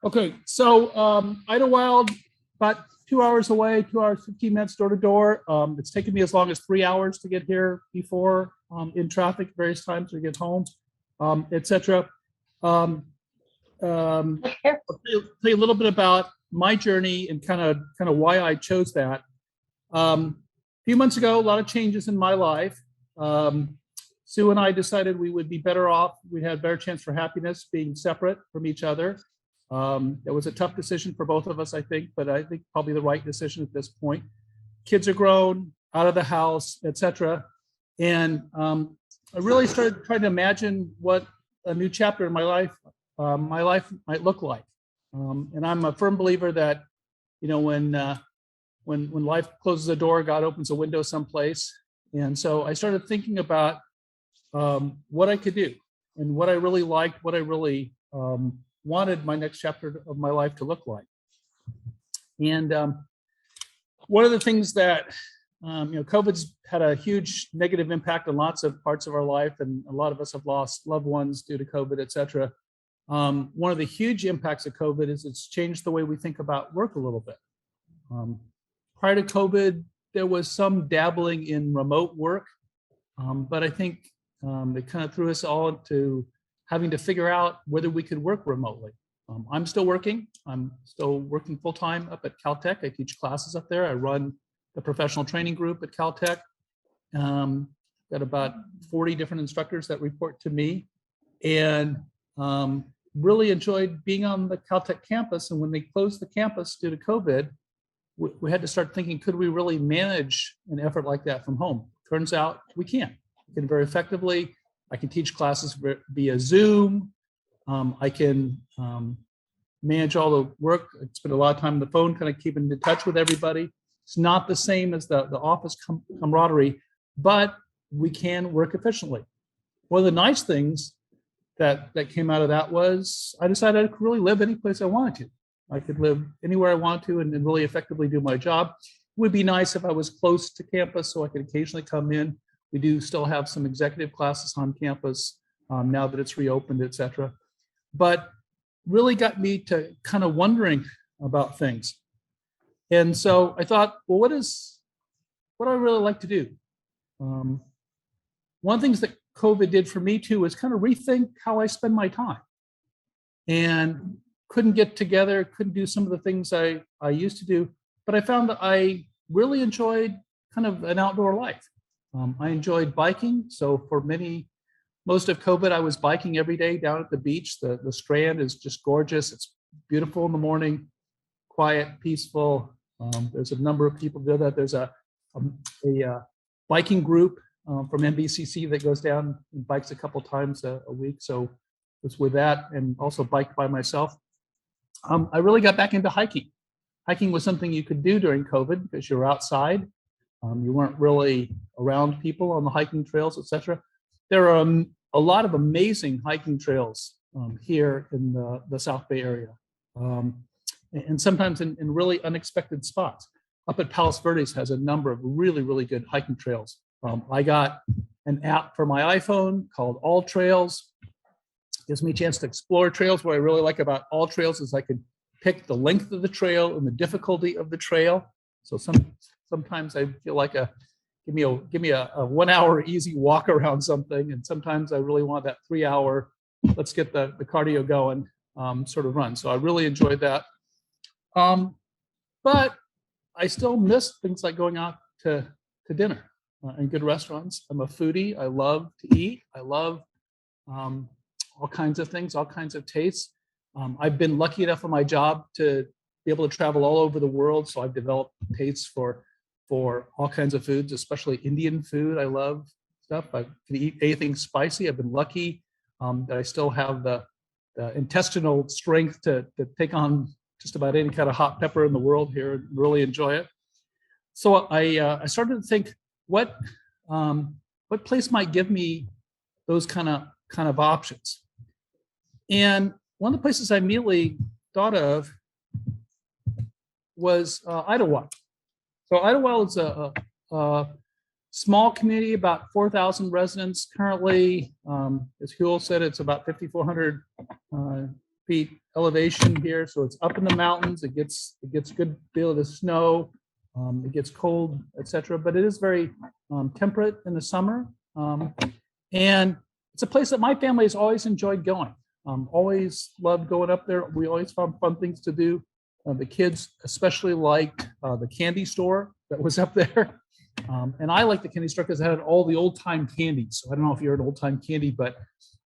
Okay, so Idyllwild, about 2 hours away, 2 hours, 15 minutes door to door. It's taken me as long as 3 hours to get here before in traffic various times to get home, etc. I'll tell you a little bit about my journey and kind of why I chose that. A few months ago, a lot of changes in my life. Sue and I decided we would be better off. We had a better chance for happiness being separate from each other. It was a tough decision for both of us, I think, but I think probably the right decision at this point. Kids are grown, out of the house, etc. And I really started trying to imagine what a new chapter in my life might look like. And I'm a firm believer that, you know, when life closes a door, God opens a window someplace. And so I started thinking about what I could do and what I really liked, what I really wanted my next chapter of my life to look like. And one of the things that, COVID's had a huge negative impact on lots of parts of our life, and a lot of us have lost loved ones due to COVID, et cetera. One of the huge impacts of COVID is it's changed the way we think about work a little bit. Prior to COVID, there was some dabbling in remote work, but I think it kind of threw us all into having to figure out whether we could work remotely. I'm still working. I'm still working full-time up at Caltech. I teach classes up there. I run the professional training group at Caltech. Got about 40 different instructors that report to me, and really enjoyed being on the Caltech campus. And when they closed the campus due to COVID, we had to start thinking, could we really manage an effort like that from home? Turns out we can. We can very effectively. I can teach classes via Zoom. I can manage all the work. I spend a lot of time on the phone, kind of keeping in touch with everybody. It's not the same as the office camaraderie, but we can work efficiently. One of the nice things that came out of that was I decided I could really live any place I wanted to. I could live anywhere I want to and really effectively do my job. It would be nice if I was close to campus so I could occasionally come in. We do still have some executive classes on campus now that it's reopened, et cetera. But really got me to kind of wondering about things. And so I thought, well, what do I really like to do? One of the things that COVID did for me too was kind of rethink how I spend my time. And couldn't get together, couldn't do some of the things I used to do, but I found that I really enjoyed kind of an outdoor life. I enjoyed biking. So for most of COVID, I was biking every day down at the beach. The Strand is just gorgeous. It's beautiful in the morning, quiet, peaceful. There's a number of people do that. There's a biking group from NBCC that goes down and bikes a couple times a week. So it's with that, and also biked by myself. I really got back into hiking. Hiking was something you could do during COVID because you were outside. You weren't really around people on the hiking trails, et cetera. There are a lot of amazing hiking trails here in the South Bay area, and sometimes in really unexpected spots. Up at Palos Verdes has a number of really, really good hiking trails. I got an app for my iPhone called All Trails. Gives me a chance to explore trails. What I really like about All Trails is I can pick the length of the trail and the difficulty of the trail. So sometimes I feel like give me a 1 hour easy walk around something, and sometimes I really want that 3 hour, let's get the cardio going sort of run. So I really enjoyed that. But I still miss things like going out to dinner in good restaurants. I'm a foodie. I love to eat. I love all kinds of things, all kinds of tastes. I've been lucky enough in my job to be able to travel all over the world. So I've developed tastes for all kinds of foods, especially Indian food. I love stuff. I can eat anything spicy. I've been lucky that I still have the intestinal strength to take on just about any kind of hot pepper in the world here and really enjoy it. So I started to think, what place might give me those kind of options? And one of the places I immediately thought of was Idyllwild. So Idyllwild is a small community, about 4,000 residents currently. As Huel said, it's about 5,400 feet elevation here, so it's up in the mountains. It gets a good deal of the snow. It gets cold, etc. But it is very temperate in the summer, and it's a place that my family has always enjoyed going. Always loved going up there. We always found fun things to do. The kids especially liked the candy store that was up there. And I liked the candy store because it had all the old time candies. So I don't know if you're an old time candy, but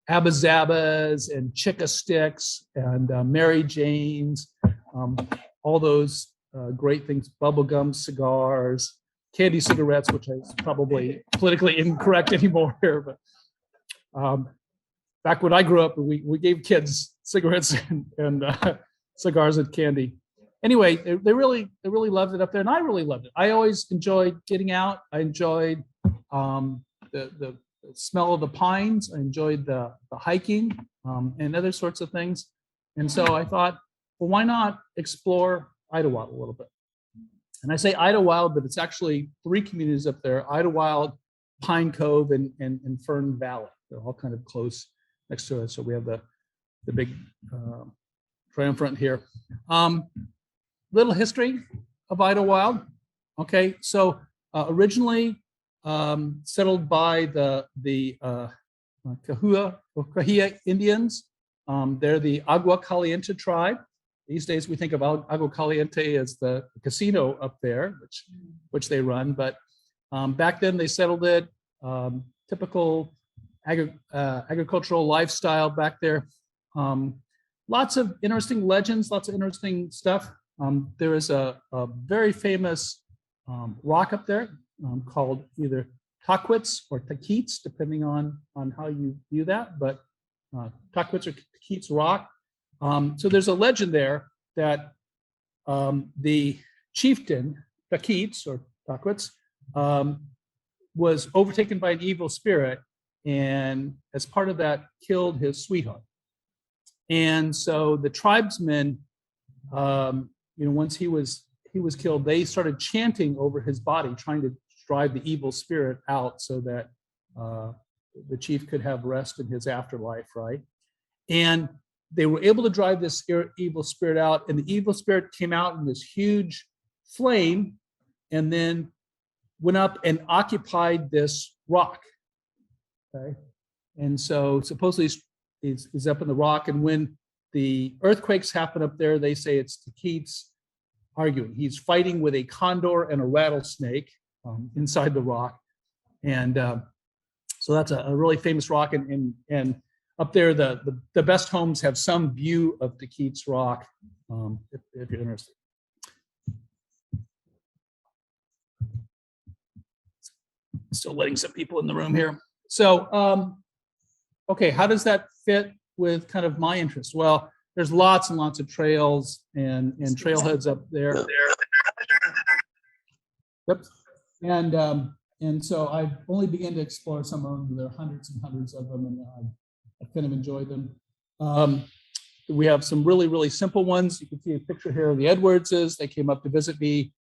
Abba Zabbas and Chicka Sticks and Mary Jane's, all those great things, bubblegum cigars, candy cigarettes, which is probably politically incorrect anymore here. But back when I grew up, we gave kids cigarettes and cigars and candy. Anyway, they really loved it up there, and I really loved it. I always enjoyed getting out. I enjoyed the smell of the pines. I enjoyed the hiking and other sorts of things. And so I thought, well, why not explore Idyllwild a little bit? And I say Idyllwild, but it's actually 3 communities up there: Idyllwild, Pine Cove, and Fern Valley. They're all kind of close next to it. So we have the big triumvirate here. Little history of Idyllwild. Okay, so originally settled by the Cahuilla Indians. They're the Agua Caliente tribe. These days we think of Agua Caliente as the casino up there, which they run. But back then they settled it. Typical agricultural lifestyle back there. Lots of interesting legends, lots of interesting stuff. There is a very famous rock up there called either Taquits or Taquits, depending on how you view that, but Taquits or Taquits rock. So there's a legend there that the chieftain, Taquits or Taquits, was overtaken by an evil spirit, and as part of that, killed his sweetheart. And so the tribesmen, once he was killed, they started chanting over his body, trying to drive the evil spirit out so that the chief could have rest in his afterlife, right? And they were able to drive this evil spirit out, and the evil spirit came out in this huge flame and then went up and occupied this rock, okay? And so supposedly he's up in the rock, and when the earthquakes happen up there, they say it's Taquits arguing. He's fighting with a condor and a rattlesnake inside the rock. And so that's a really famous rock. And up there, the best homes have some view of Taquits rock, if you're interested. Still letting some people in the room here. So, okay, how does that fit with kind of my interest? Well, there's lots and lots of trails and trailheads up there. Yep. And so I've only begun to explore some of them. There are hundreds and hundreds of them, and I kind of enjoy them. We have some really, really simple ones. You can see a picture here of the Edwardses. They came up to visit me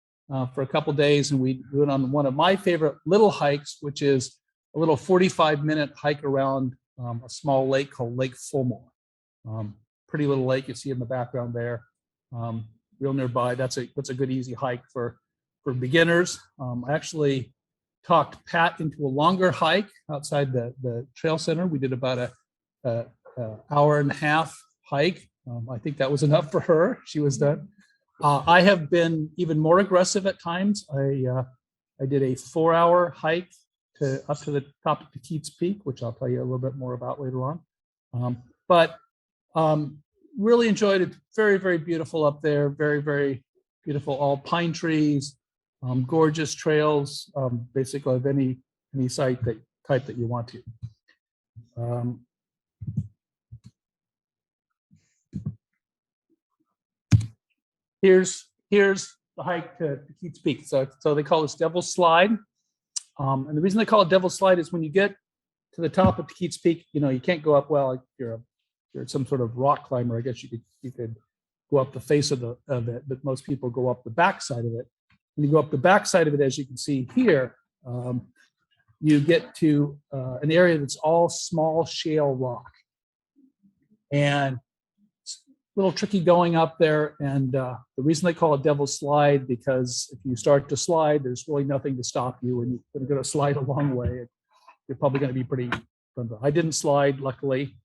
for a couple days, and we went on one of my favorite little hikes, which is a little 45-minute hike around a small lake called Lake Fulmore. Pretty little lake you see in the background there, real nearby. That's a good easy hike for beginners. I actually talked Pat into a longer hike outside the trail center. We did about a hour and a half hike. I think that was enough for her. She was done. I have been even more aggressive at times. I did a 4-hour hike up to the top of Taquits Peak, which I'll tell you a little bit more about later on. But really enjoyed it. Very, very beautiful up there. Very, very beautiful. All pine trees, gorgeous trails, basically of any type that you want to. Here's the hike to Taquits Peak. So they call this Devil's Slide. And the reason they call it Devil's Slide is when you get to the top of Taquits Peak, you can't go up. Well, you're some sort of rock climber. I guess you could go up the face of it, but most people go up the backside of it. When you go up the backside of it, as you can see here, you get to an area that's all small shale rock. And little tricky going up there. And the reason they call it Devil's Slide, because if you start to slide, there's really nothing to stop you, and you're going to slide a long way. You're probably going to be pretty. I didn't slide, luckily.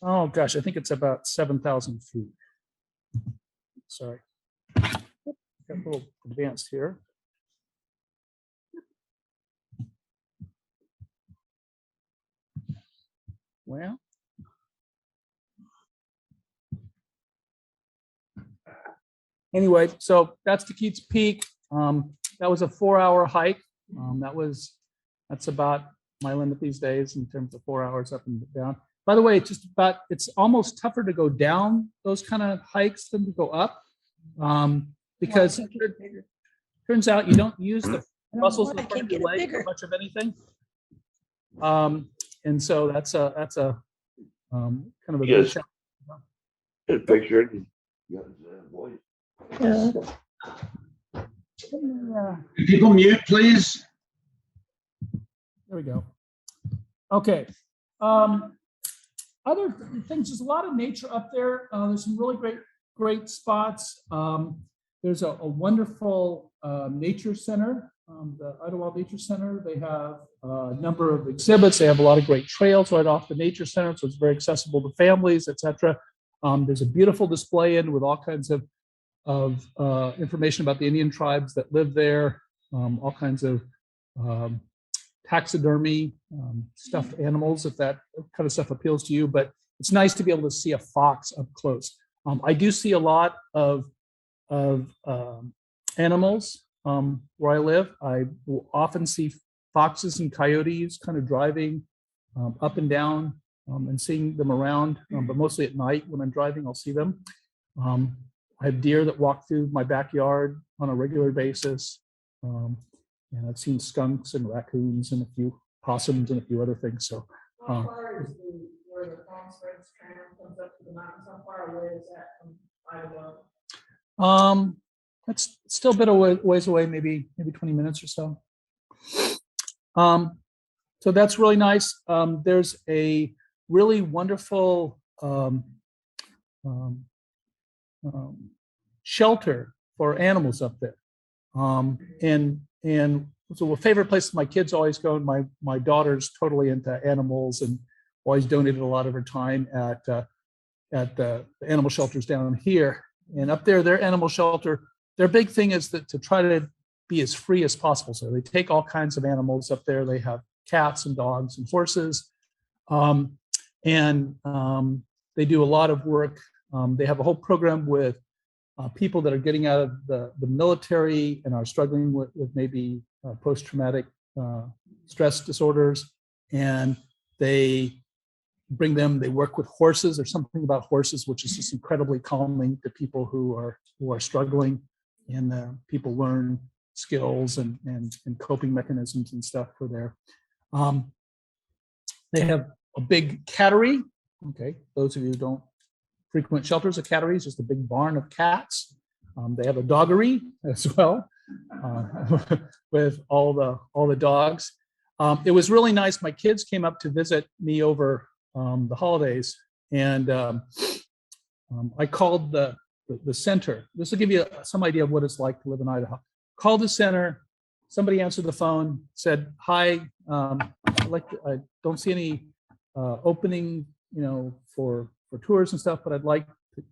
Oh gosh, I think it's about 7,000 feet. Sorry, got a little advanced here. Well, anyway, so that's the Keats Peak. That was a 4-hour hike. That's about my limit these days in terms of 4 hours up and down. By the way, it's almost tougher to go down those kind of hikes than to go up, because it turns out you don't use the muscles in the front of your leg for much of anything. And so that's a kind of a big challenge. A picture. People mute, please. There we go. Okay. Other things, there's a lot of nature up there. There's some really great spots. There's a wonderful nature center, the Idyllwild Nature Center. They have a number of exhibits. They have a lot of great trails right off the nature center, so it's very accessible to families, etc. There's a beautiful display with all kinds of information about the Indian tribes that live there, all kinds of taxidermy, stuffed animals, if that kind of stuff appeals to you. But it's nice to be able to see a fox up close. I do see a lot of animals where I live. I will often see foxes and coyotes kind of driving up and down and seeing them around, but mostly at night when I'm driving, I'll see them. I have deer that walk through my backyard on a regular basis. And I've seen skunks and raccoons and a few possums and a few other things. So, how far is where the Palm Springs tram comes up to the mountains? How far away is that from Idyllwild? That's still a bit of ways away, maybe 20 minutes or so. So that's really nice. There's a really wonderful shelter for animals up there. And so a favorite place my kids always go, and my daughter's totally into animals and always donated a lot of her time at the animal shelters down here. And up there, their animal shelter, their big thing is that to try to be as free as possible. So they take all kinds of animals up there. They have cats and dogs and horses. They do a lot of work. They have a whole program with people that are getting out of the military and are struggling with maybe post-traumatic stress disorders. And they bring them, they work with horses. There's something about horses which is just incredibly calming to people who are struggling, and people learn skills and coping mechanisms and stuff for their. They have a big cattery. Okay, those of you who don't frequent shelters, a cattery is just a big barn of cats. They have a doggery as well, with all the dogs. It was really nice. My kids came up to visit me over the holidays, and I called the center. This will give you some idea of what it's like to live in Idaho. Called the center. Somebody answered the phone, said, "Hi, I don't see any opening, for tours and stuff, but I'd like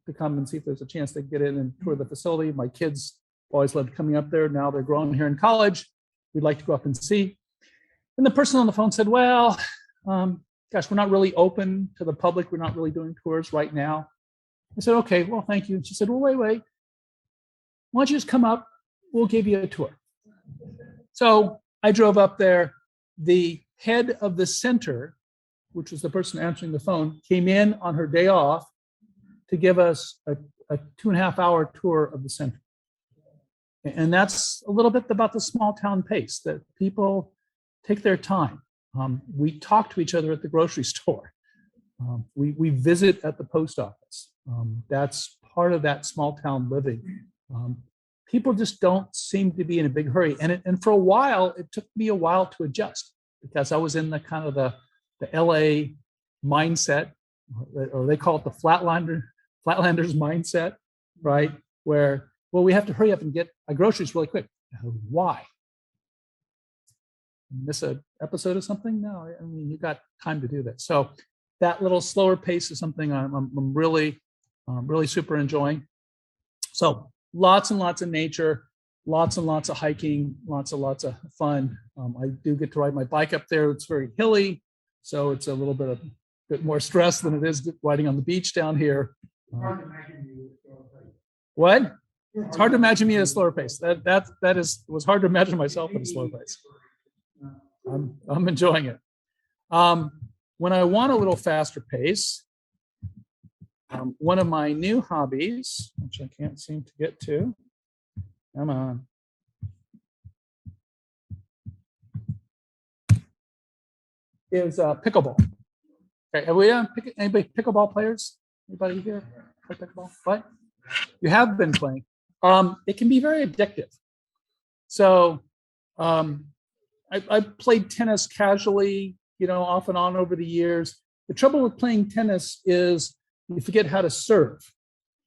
to come and see if there's a chance to get in and tour the facility. My kids always loved coming up there. Now they're grown here in college. We'd like to go up and see." And the person on the phone said, "Well, gosh, we're not really open to the public. We're not really doing tours right now." I said, "Okay, well, thank you." And she said, "Well, wait. Why don't you just come up? We'll give you a tour." So I drove up there. The head of the center, which was the person answering the phone, came in on her day off to give us a 2.5-hour tour of the center. And that's a little bit about the small town pace, that people take their time. We talk to each other at the grocery store. We visit at the post office. That's part of that small town living. People just don't seem to be in a big hurry. And for a while, it took me a while to adjust, because I was in the kind of the LA mindset or they call it the flatlanders mindset, right? Where, well, we have to hurry up and get our groceries really quick. Why? Miss an episode of something? No, I mean, you got time to do that. So that little slower pace is something I'm really super enjoying. So lots and lots of nature, lots and lots of hiking, lots of fun. I do get to ride my bike up there. It's very hilly, so it's a little bit more stress than it is riding on the beach down here. What? It's hard to imagine me at a slower pace. It was hard to imagine myself at a slower pace. I'm enjoying it. When I want a little faster pace, one of my new hobbies, which I can't seem to get to, come on, is pickleball. Okay, have we done anybody pickleball players? Anybody here play pickleball? What? You have been playing. It can be very addictive. So I played tennis casually, off and on over the years. The trouble with playing tennis is you forget how to serve,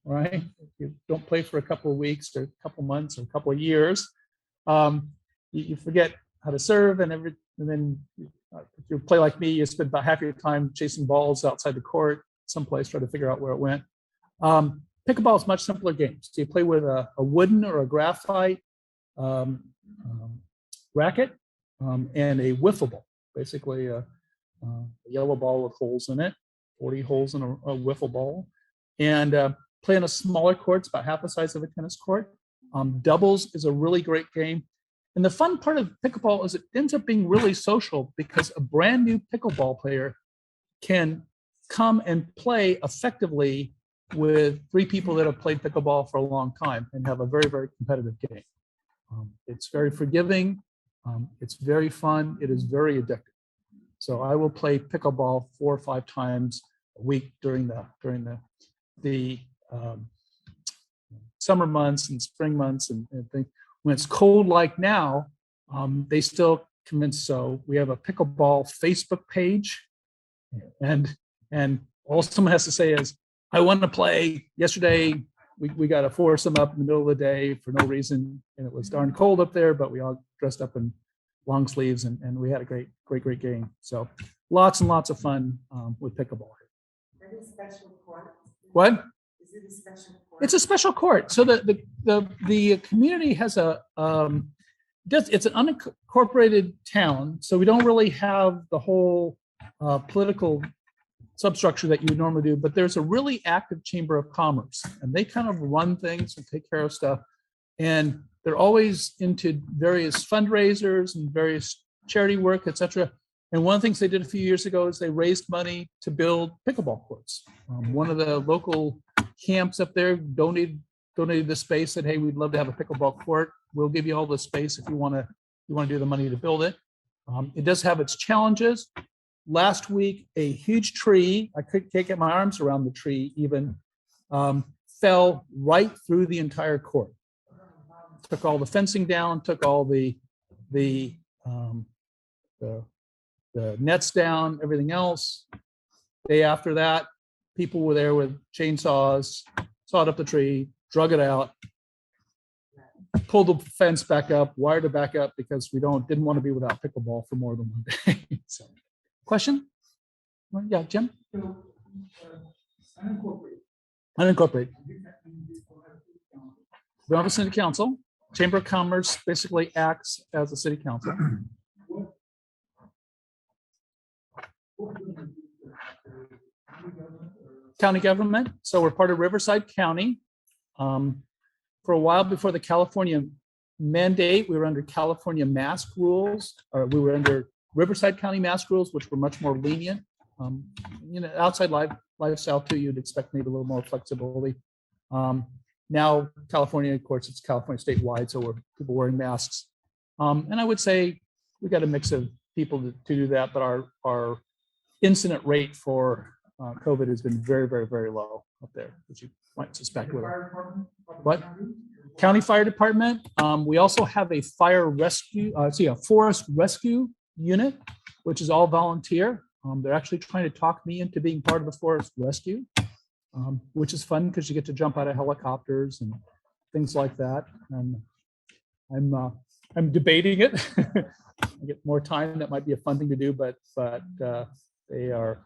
right? If you don't play for a couple of weeks or a couple of months or a couple of years, you forget how to serve, and then if you play like me, you spend about half your time chasing balls outside the court, someplace, trying to figure out where it went. Pickleball is a much simpler game. So you play with a wooden or a graphite racket and a wiffle ball, basically a yellow ball with holes in it, 40 holes in a wiffle ball, and play on a smaller court. It's about half the size of a tennis court. Doubles is a really great game. And the fun part of pickleball is it ends up being really social, because a brand new pickleball player can come and play effectively with 3 people that have played pickleball for a long time and have a very, very competitive game. It's very forgiving. It's very fun. It is very addictive. So I will play pickleball 4 or 5 times a week during the summer months and spring months and things. When it's cold like now, they still convince. So we have a pickleball Facebook page, and all someone has to say is, I want to play. Yesterday, we got a foursome up in the middle of the day for no reason, and it was darn cold up there, but we all dressed up in long sleeves, and we had a great game. So lots and lots of fun with pickleball. Is it a special court? What? Is it a special court? It's a special court. So the community has it's an unincorporated town, so we don't really have the whole political substructure that you would normally do, but there's a really active chamber of commerce, and they kind of run things and take care of stuff, and they're always into various fundraisers and various charity work, etc. And one of the things they did a few years ago is they raised money to build pickleball courts. One of the local camps up there donated the space, said, hey, we'd love to have a pickleball court. We'll give you all the space if you want to do the money to build it. It does have its challenges. Last week, a huge tree, I can't get my arms around the tree even, fell right through the entire court. Took all the fencing down, took all the nets down, everything else. Day after that, people were there with chainsaws, sawed up the tree, drug it out, pulled the fence back up, wired it back up, because we didn't want to be without pickleball for more than one day. So, question? Yeah, Jim? Unincorporated. We don't have a city council. Chamber of Commerce basically acts as a city council. County government. So we're part of Riverside County. For a while before the California mandate, we were under California mask rules, or we were under Riverside County mask rules, which were much more lenient. Outside lifestyle too, you'd expect maybe a little more flexibility. Now, California, of course, it's California statewide, so we're people wearing masks. And I would say we got a mix of people to do that, but our incident rate for COVID has been very, very, very low up there, as you might suspect. With what? County Fire Department. We also have a forest rescue unit, which is all volunteer. They're actually trying to talk me into being part of the forest rescue, which is fun because you get to jump out of helicopters and things like that. And I'm debating it. I get more time. That might be a fun thing to do, but they are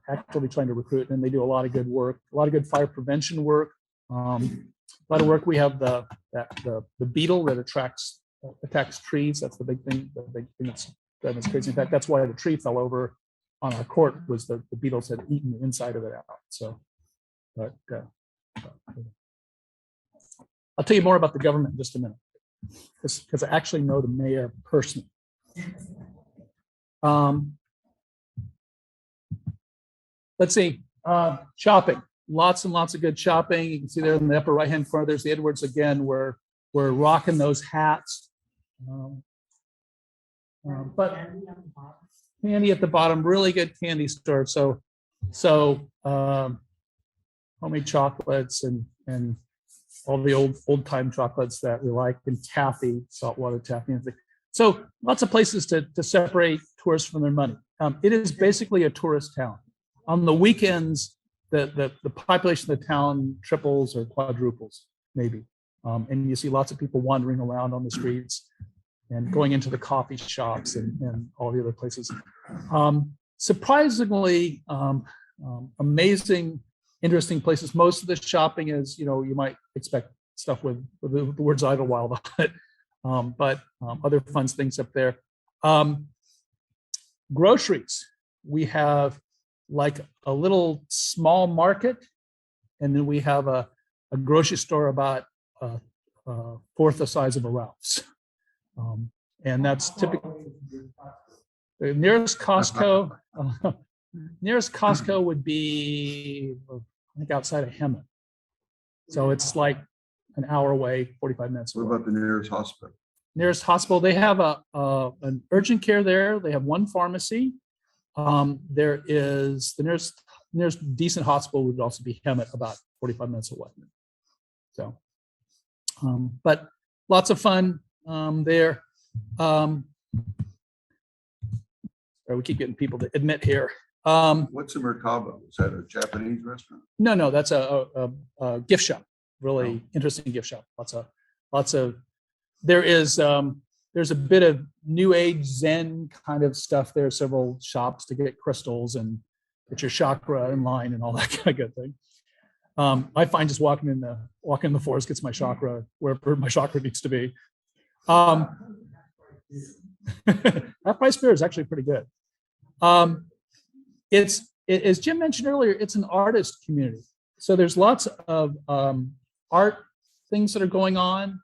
actively trying to recruit, and they do a lot of good work, a lot of good fire prevention work. A lot of work. We have the beetle that attacks trees. That's the big thing. The big thing that's crazy. In fact, that's why the tree fell over on our court, was the beetles had eaten the inside of it out. So, but I'll tell you more about the government in just a minute, because I actually know the mayor personally. Let's see, shopping. Lots and lots of good shopping. You can see there in the upper right-hand corner, there's the Edwards again. We're rocking those hats. But candy at the bottom, really good candy store. So homemade chocolates and all the old time chocolates that we like, and taffy, saltwater taffy. And things. So lots of places to separate tourists from their money. It is basically a tourist town. On the weekends, the population of the town triples or quadruples, maybe. And you see lots of people wandering around on the streets and going into the coffee shops and all the other places. Surprisingly, amazing, interesting places. Most of the shopping is, you might expect stuff with the words Idyllwild on it, but other fun things up there. Groceries. We have like a little small market, and then we have a grocery store about a fourth the size of a Ralph's. And that's typically the nearest Costco. Nearest Costco would be, I think, outside of Hemet. So it's like an hour away, 45 minutes away. What about the nearest hospital? Nearest hospital, they have an urgent care there. They have one pharmacy. There is the nearest decent hospital would also be Hemet, about 45 minutes away. So, but lots of fun there. We keep getting people to admit here. What's a Mercado? Is that a Japanese restaurant? No, that's a gift shop. Really interesting gift shop. Lots of. There's a bit of new age Zen kind of stuff. There are several shops to get crystals and get your chakra in line and all that kind of good thing. I find just walking in the forest gets my chakra wherever my chakra needs to be. That price beer is actually pretty good. It's as Jim mentioned earlier, it's an artist community. So there's lots of art things that are going on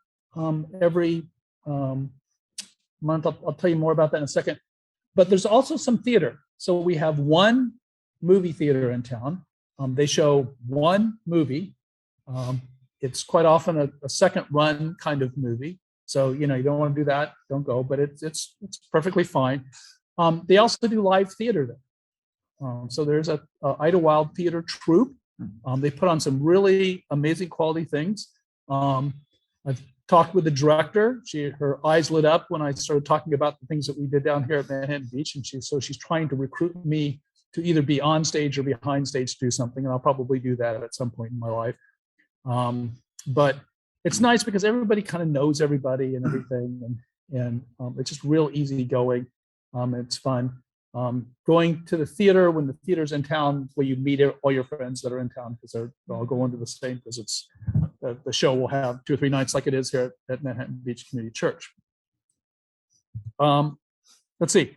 every month. I'll tell you more about that in a second. But there's also some theater. So we have one movie theater in town. They show one movie. It's quite often a second run kind of movie. So, you don't want to do that, don't go, but it's perfectly fine. They also do live theater there. So there's a Idyllwild theater troupe. They put on some really amazing quality things. I've talked with the director. Her eyes lit up when I started talking about the things that we did down here at Manhattan Beach. And she's trying to recruit me to either be on stage or behind stage to do something. And I'll probably do that at some point in my life. But it's nice because everybody kind of knows everybody and everything. And it's just real easy going. It's fun. Going to the theater when the theater's in town, where you meet all your friends that are in town, because they're all going to the same, because it's the show will have 2 or 3 nights like it is here at Manhattan Beach Community Church. Let's see,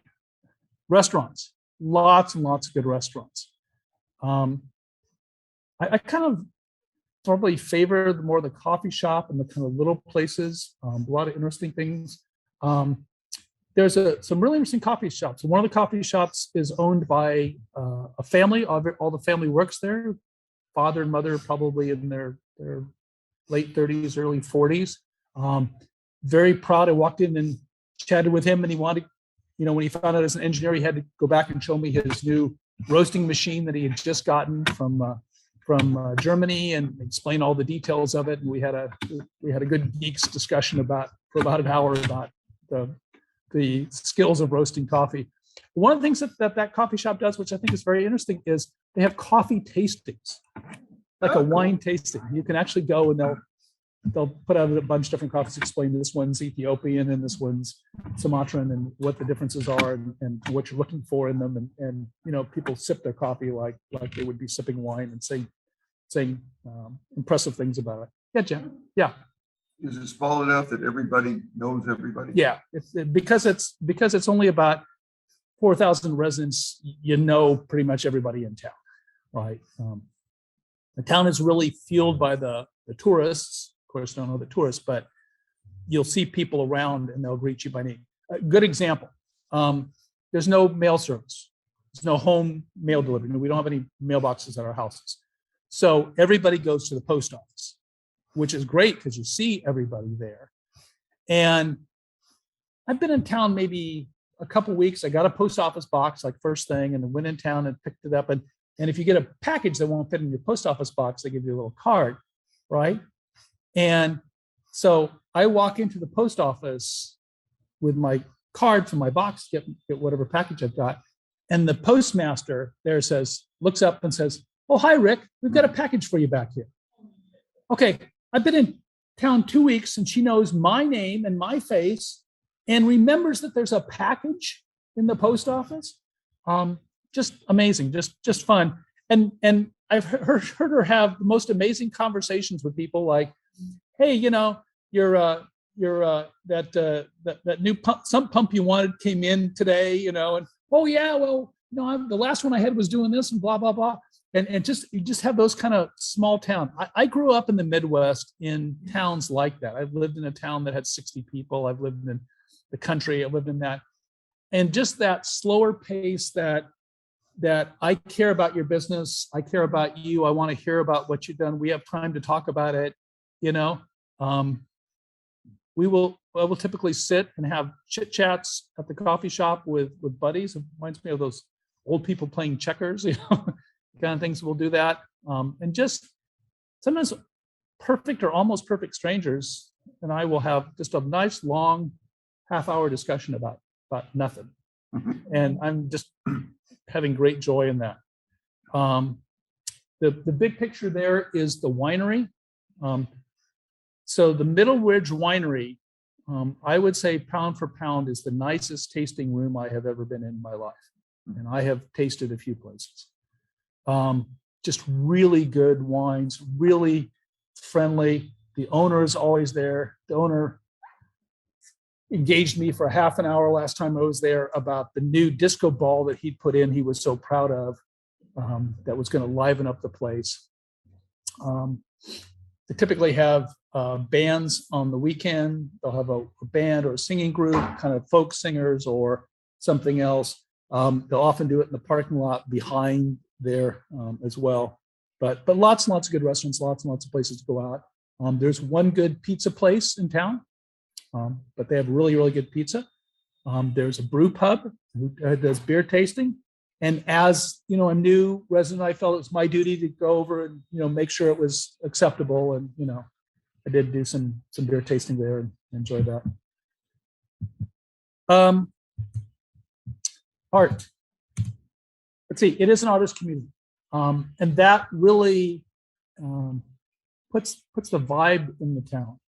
restaurants, lots and lots of good restaurants. I kind of probably favor more the coffee shop and the kind of little places. A lot of interesting things. There's some really interesting coffee shops. One of the coffee shops is owned by a family. All the family works there. Father and mother probably in their late 30s, early 40s. Very proud. I walked in and chatted with him, and he wanted, when he found out as an engineer, he had to go back and show me his new roasting machine that he had just gotten from Germany, and explain all the details of it. And we had a good geeks discussion for about an hour about the skills of roasting coffee. One of the things that coffee shop does, which I think is very interesting, is they have coffee tastings, like Oh, a cool. wine tasting. You can actually go and they'll put out a bunch of different coffees, explain this one's Ethiopian and this one's Sumatran and what the differences are and what you're looking for in them. And people sip their coffee like they would be sipping wine and saying impressive things about it. Yeah, Jim. Yeah. Is it small enough that everybody knows everybody? Yeah. Because it's only about 4,000 residents, pretty much everybody in town, right? The town is really fueled by the tourists. Of course, don't know the tourists, but you'll see people around and they'll greet you by name. A good example, there's no mail service. There's no home mail delivery. We don't have any mailboxes at our houses. So everybody goes to the post office, which is great because you see everybody there. And I've been in town maybe a couple of weeks. I got a post office box like first thing and then went in town and picked it up. And if you get a package that won't fit in your post office box, they give you a little card, right? And so I walk into the post office with my card from my box, get whatever package I've got. And the postmaster there looks up and says, "Oh, hi, Rick. We've got a package for you back here." Okay, I've been in town 2 weeks and she knows my name and my face and remembers that there's a package in the post office. Just amazing, just fun. And I've heard her have the most amazing conversations with people like, "Hey, you're that new sump pump you wanted came in today, and oh yeah, well, the last one I had was doing this and blah, blah, blah." And you just have those kind of small town. I grew up in the Midwest in towns like that. I've lived in a town that had 60 people. I've lived in the country. I lived in that. And just that slower pace that I care about your business. I care about you. I want to hear about what you've done. We have time to talk about it. I will typically sit and have chit chats at the coffee shop with buddies. It reminds me of those old people playing checkers, kind of things. We'll do that. And just sometimes perfect or almost perfect strangers and I will have just a nice long half-hour discussion about nothing. And I'm just having great joy in that. The big picture there is the winery. So the Middle Ridge Winery, I would say pound for pound is the nicest tasting room I have ever been in my life. And I have tasted a few places. Just really good wines, really friendly. The owner is always there. The owner engaged me for half an hour last time I was there about the new disco ball that he'd put in. He was so proud of, that was going to liven up the place. They typically have bands on the weekend. They'll have a band or a singing group, kind of folk singers or something else. They'll often do it in the parking lot behind there as well. But lots and lots of good restaurants, lots and lots of places to go out. There's one good pizza place in town, but they have really, really good pizza. There's a brew pub who does beer tasting. And as a new resident, I felt it was my duty to go over and make sure it was acceptable. And I did do some beer tasting there and enjoy that. Art. Let's see. It is an artist community, and that really puts the vibe in the town.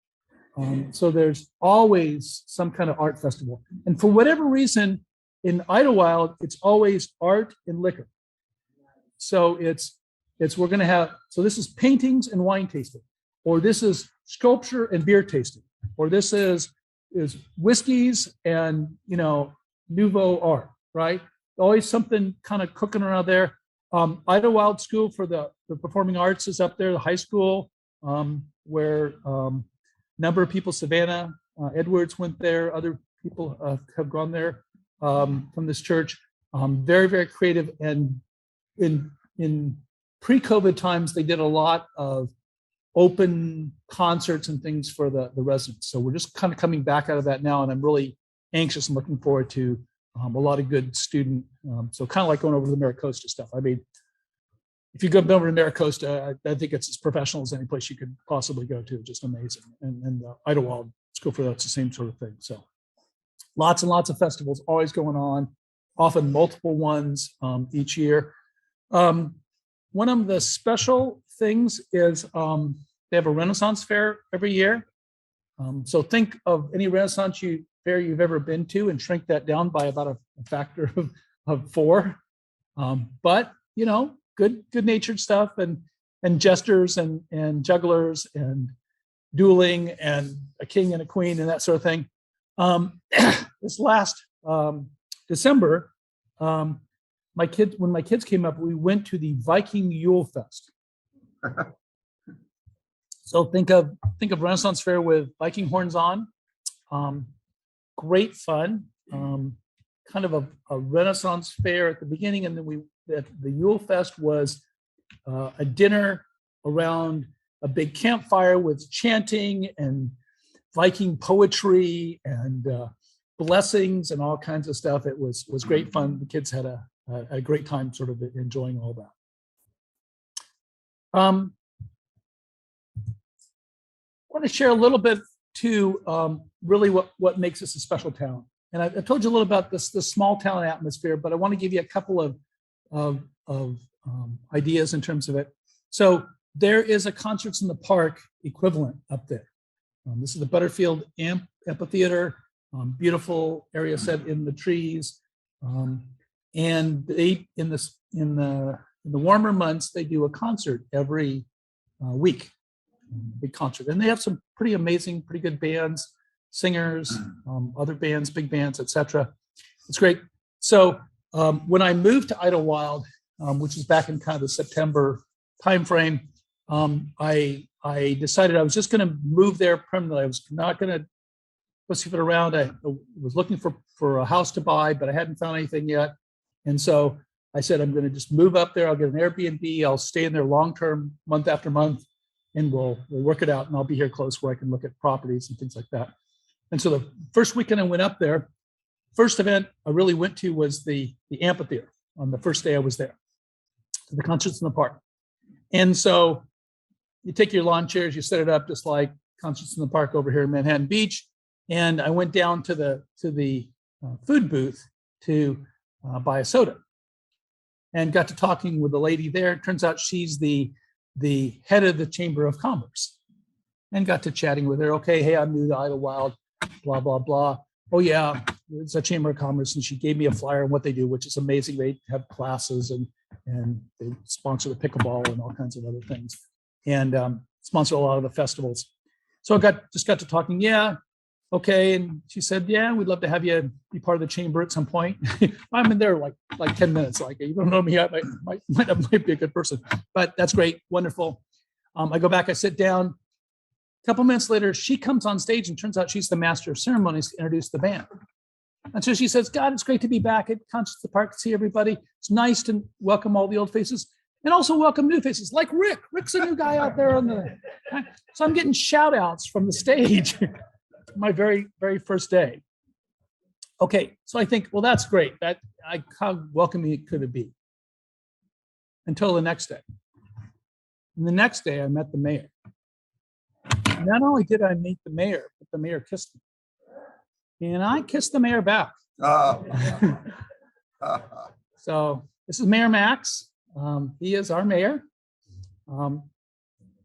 So there's always some kind of art festival, and for whatever reason, in Idyllwild, it's always art and liquor. So it's we're going to have, so this is paintings and wine tasting, or this is sculpture and beer tasting, or this is whiskeys and nouveau art, right? Always something kind of cooking around there. Idyllwild School for the Performing Arts is up there, the high school, where a number of people, Savannah Edwards went there, other people have gone there from this church. Very, very creative. And in pre-COVID times, they did a lot of open concerts and things for the residents. So we're just kind of coming back out of that now, and I'm really anxious and looking forward to a lot of good student. So kind of like going over to the Maricosta stuff. I mean, if you go over to Maricosta, I think it's as professional as any place you could possibly go to. Just amazing. And Idyllwild School for that's the same sort of thing. So lots and lots of festivals always going on. often multiple ones each year. One of the special things is they have a Renaissance fair every year. So think of any Renaissance fair you've ever been to and shrink that down by about a factor of 4. But good natured stuff and jesters and jugglers and dueling and a king and a queen and that sort of thing. This last December, when my kids came up, we went to the Viking Yule Fest. So think of Renaissance fair with Viking horns on. Great fun. Kind of a Renaissance fair at the beginning, and then the Yule Fest was a dinner around a big campfire with chanting and Viking poetry and blessings and all kinds of stuff. It was great fun. The kids had a great time sort of enjoying all that. I want to share a little bit too, really what makes us a special town. And I told you a little about this small town atmosphere, but I want to give you a couple of ideas in terms of it. So there is a Concerts in the Park equivalent up there. This is the Butterfield Amphitheater, beautiful area set in the trees. And they in the warmer months, they do a concert every week, big concert. And they have some pretty amazing, pretty good bands, singers, other bands, big bands, etc. It's great. So when I moved to Idyllwild, which is back in kind of the September timeframe, I decided I was just going to move there permanently. I was not going to pussyfoot around. I was looking for a house to buy, but I hadn't found anything yet. And so I said, I'm going to just move up there. I'll get an Airbnb. I'll stay in there long-term, month after month, and we'll work it out. And I'll be here close where I can look at properties and things like that. And so the first weekend I went up there, first event I really went to was the amphitheater on the first day I was there, the Concerts in the Park. And so you take your lawn chairs, you set it up just like Concerts in the Park over here in Manhattan Beach. And I went down to the food booth to buy a soda and got to talking with the lady there. It turns out she's the head of the Chamber of Commerce, and got to chatting with her. Okay, hey, I'm new to Idyllwild, blah, blah, blah. Oh yeah, it's a Chamber of Commerce. And she gave me a flyer on what they do, which is amazing. They have classes and they sponsor the pickleball and all kinds of other things, and sponsor a lot of the festivals. So I just got to talking. Yeah, okay. And she said, yeah, we'd love to have you be part of the chamber at some point. I'm in there like 10 minutes. Like, you don't know me, I might be a good person, but that's great. Wonderful. I go back, I sit down. A couple minutes later, she comes on stage and turns out she's the master of ceremonies to introduce the band. And so she says, God, it's great to be back at Concerts in the Park, see everybody. It's nice to welcome all the old faces and also welcome new faces like Rick. Rick's a new guy out there on the. So I'm getting shout outs from the stage my very, very first day. Okay, so I think, well, that's great. How welcoming could it be? Until the next day. And the next day I met the mayor. Not only did I meet the mayor, but the mayor kissed me. And I kissed the mayor back. So this is Mayor Max. He is our mayor.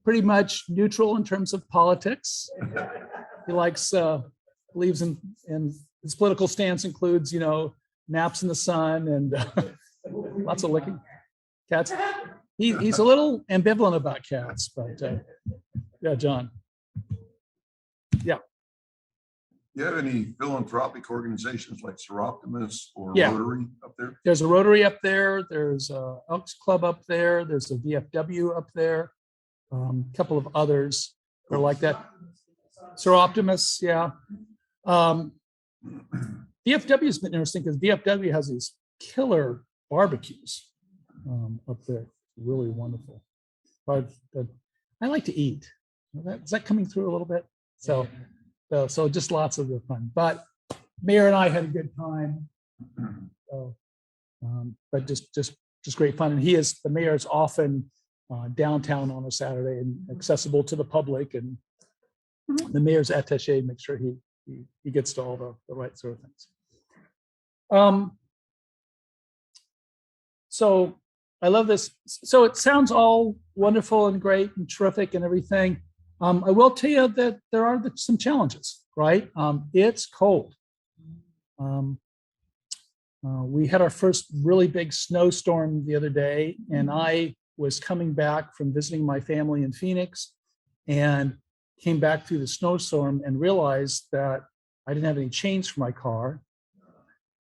Pretty much neutral in terms of politics. He believes in his political stance includes, naps in the sun and lots of licking cats. He's a little ambivalent about cats, but yeah, John. Yeah. Do you have any philanthropic organizations like Seroptimus or Yeah. Rotary up there? There's a Rotary up there. There's a Elks Club up there. There's a VFW up there. A couple of others are like that. Seroptimus, yeah. VFW has been interesting because VFW has these killer barbecues up there. Really wonderful. But I like to eat. Is that coming through a little bit? So just lots of fun. But Mayor and I had a good time. So, but just great fun. And the mayor is often downtown on a Saturday and accessible to the public. And the mayor's attaché makes sure he gets to all the right sort of things. So I love this. So it sounds all wonderful and great and terrific and everything. I will tell you that there are some challenges, right? It's cold. We had our first really big snowstorm the other day, and I was coming back from visiting my family in Phoenix and came back through the snowstorm and realized that I didn't have any chains for my car.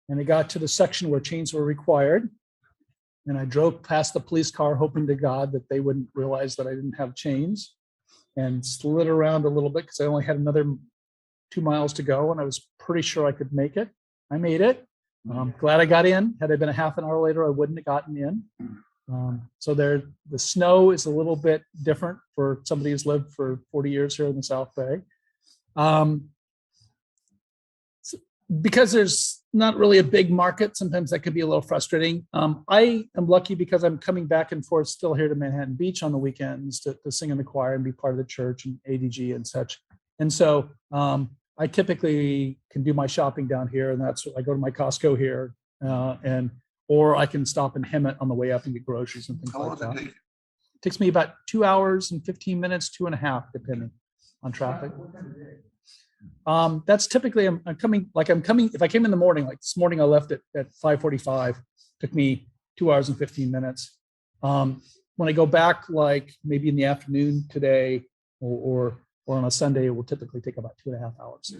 And I got to the section where chains were required. And I drove past the police car, hoping to God that they wouldn't realize that I didn't have chains, and slid around a little bit because I only had another 2 miles to go. And I was pretty sure I could make it. I made it. Glad I got in. Had I been a half an hour later, I wouldn't have gotten in. So the snow is a little bit different for somebody who's lived for 40 years here in the South Bay. Because there's not really a big market, sometimes that could be a little frustrating. I am lucky because I'm coming back and forth still here to Manhattan Beach on the weekends to sing in the choir and be part of the church and ADG and such. And so I typically can do my shopping down here, and that's I go to my Costco here, or I can stop in Hemet on the way up and get groceries and things How long like does it that. take? It takes me about 2 hours and 15 minutes, 2.5, depending on traffic. That's typically I'm coming if I came in the morning, like this morning I left at 5:45, took me 2 hours and 15 minutes. When I go back, like maybe in the afternoon today or on a Sunday, it will typically take about 2.5 hours.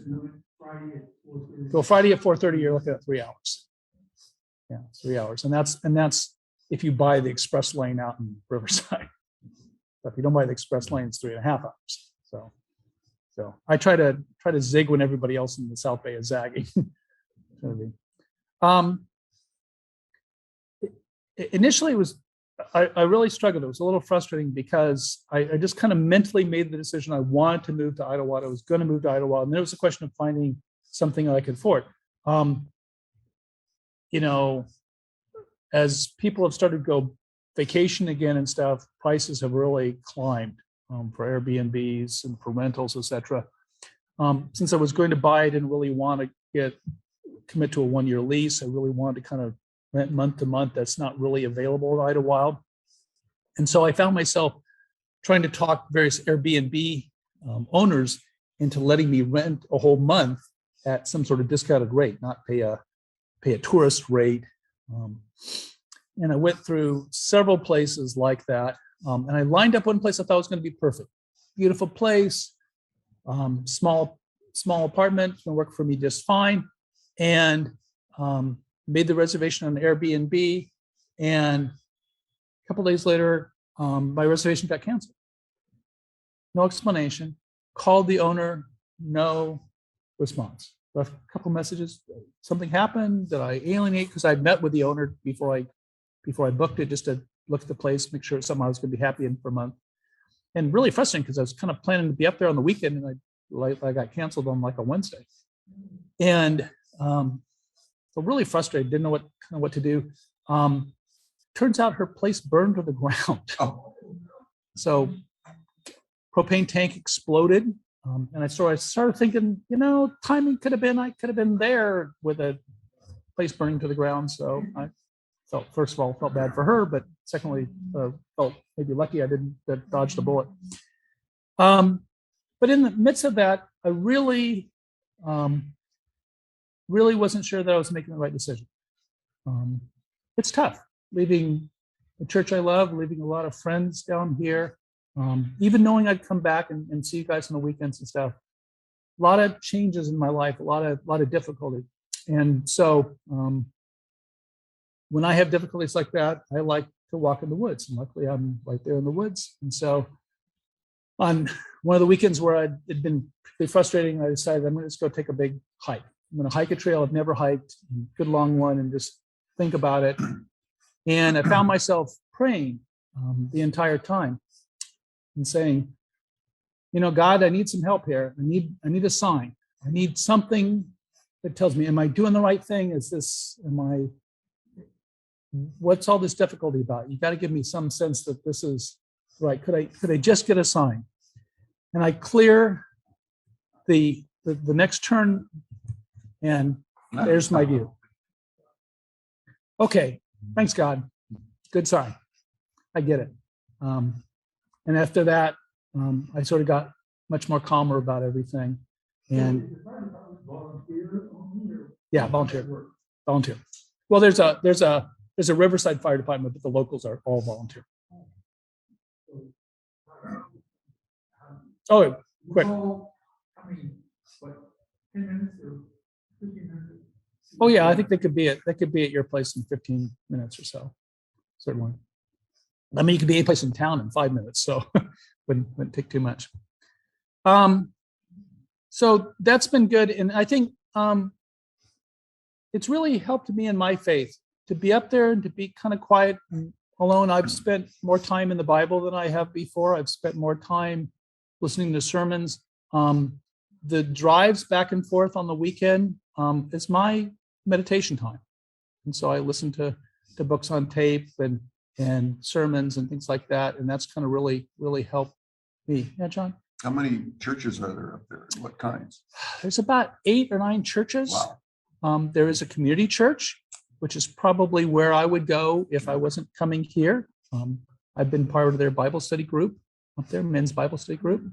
Go Friday at 4:30, you're looking at 3 hours. Yeah, 3 hours. And that's if you buy the express lane out in Riverside. But if you don't buy the express lane, it's 3.5 hours. So I try to zig when everybody else in the South Bay is zagging. Initially, I really struggled. It was a little frustrating because I just kind of mentally made the decision I wanted to move to Idyllwild. I was going to move to Idyllwild, and then it was a question of finding something that I could afford. As people have started to go vacation again and stuff, prices have really climbed. For Airbnbs and for rentals, etc. Since I was going to buy, I didn't really want to commit to a 1-year lease. I really wanted to kind of rent month to month. That's not really available at Idyllwild. And so I found myself trying to talk various Airbnb owners into letting me rent a whole month at some sort of discounted rate, not pay a tourist rate. And I went through several places like that. And I lined up one place I thought was going to be perfect. Beautiful place, small apartment, it's going to work for me just fine. And made the reservation on Airbnb. And a couple days later, my reservation got canceled. No explanation. Called the owner, no response. Left a couple messages. Something happened. Did I alienate? Because I'd met with the owner before I booked it, just to look at the place, make sure somehow I was going to be happy in for a month. And really frustrating because I was kind of planning to be up there on the weekend, and I got canceled on like a Wednesday. And so really frustrated, didn't know what to do. Turns out her place burned to the ground. Oh. So propane tank exploded. And I started thinking, timing I could have been there with a place burning to the ground. So I first of all, felt bad for her, but secondly, felt maybe lucky I didn't dodge the bullet. But in the midst of that, I really wasn't sure that I was making the right decision. It's tough leaving the church I love, leaving a lot of friends down here, even knowing I'd come back and see you guys on the weekends and stuff. A lot of changes in my life, a lot of difficulty, and so. When I have difficulties like that, I like to walk in the woods. And luckily, I'm right there in the woods. And so on one of the weekends where it'd been pretty frustrating, I decided I'm going to just go take a big hike. I'm going to hike a trail I've never hiked, a good long one, and just think about it. And I found myself praying the entire time and saying, God, I need some help here. I need a sign. I need something that tells me, am I doing the right thing? What's all this difficulty about? You got to give me some sense that this is right. Could I just get a sign? And I clear the next turn, and there's my view. Okay, thanks God. good sign. I get it. And after that, I sort of got much more calmer about everything. And yeah, volunteer. Well, there's a Riverside Fire Department, but the locals are all volunteer. Oh, quick. Oh yeah, I think they could be at your place in 15 minutes or so. Certainly. I mean, you could be any place in town in 5 minutes, so wouldn't take too much. So that's been good, and I think it's really helped me in my faith to be up there and to be kind of quiet and alone. I've spent more time in the Bible than I have before. I've spent more time listening to sermons. The drives back and forth on the weekend is my meditation time, and so I listen to books on tape and sermons and things like that, and that's kind of really helped me. Yeah, John. How many churches are there up there? What kinds? There's about 8 or 9 churches. Wow. There is a community church, which is probably where I would go if I wasn't coming here. I've been part of their Bible study group up there, men's Bible study group.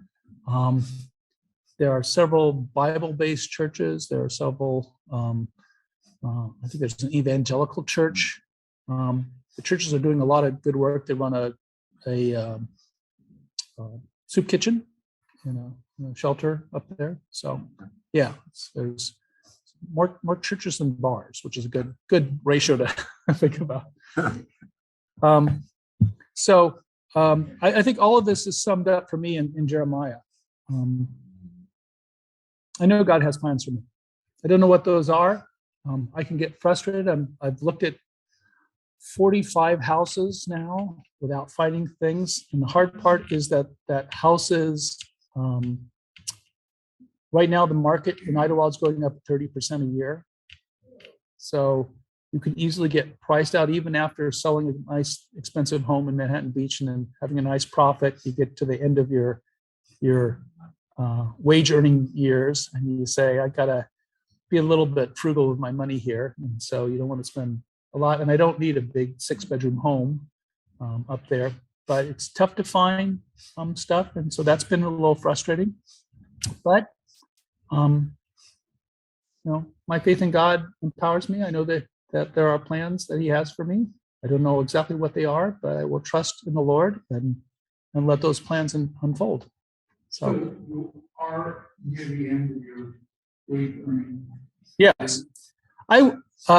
There are several Bible-based churches. There are several, I think there's an evangelical church. The churches are doing a lot of good work. They run a soup kitchen, shelter up there. So yeah, there's more churches than bars, which is a good ratio to think about. I think all of this is summed up for me in Jeremiah. I know God has plans for me. I don't know what those are. I can get frustrated. I've looked at 45 houses now without finding things. And the hard part is that houses, right now the market in Idyllwild is going up 30% a year. So you can easily get priced out even after selling a nice expensive home in Manhattan Beach and then having a nice profit. You get to the end of your wage earning years and you say, I gotta be a little bit frugal with my money here. And so you don't want to spend a lot. And I don't need a big 6-bedroom home up there, but it's tough to find stuff. And so that's been a little frustrating, but my faith in God empowers me. I know that there are plans that he has for me. I don't know exactly what they are, but I will trust in the Lord and let those plans unfold. So you are near the end of your wage earning. Yes.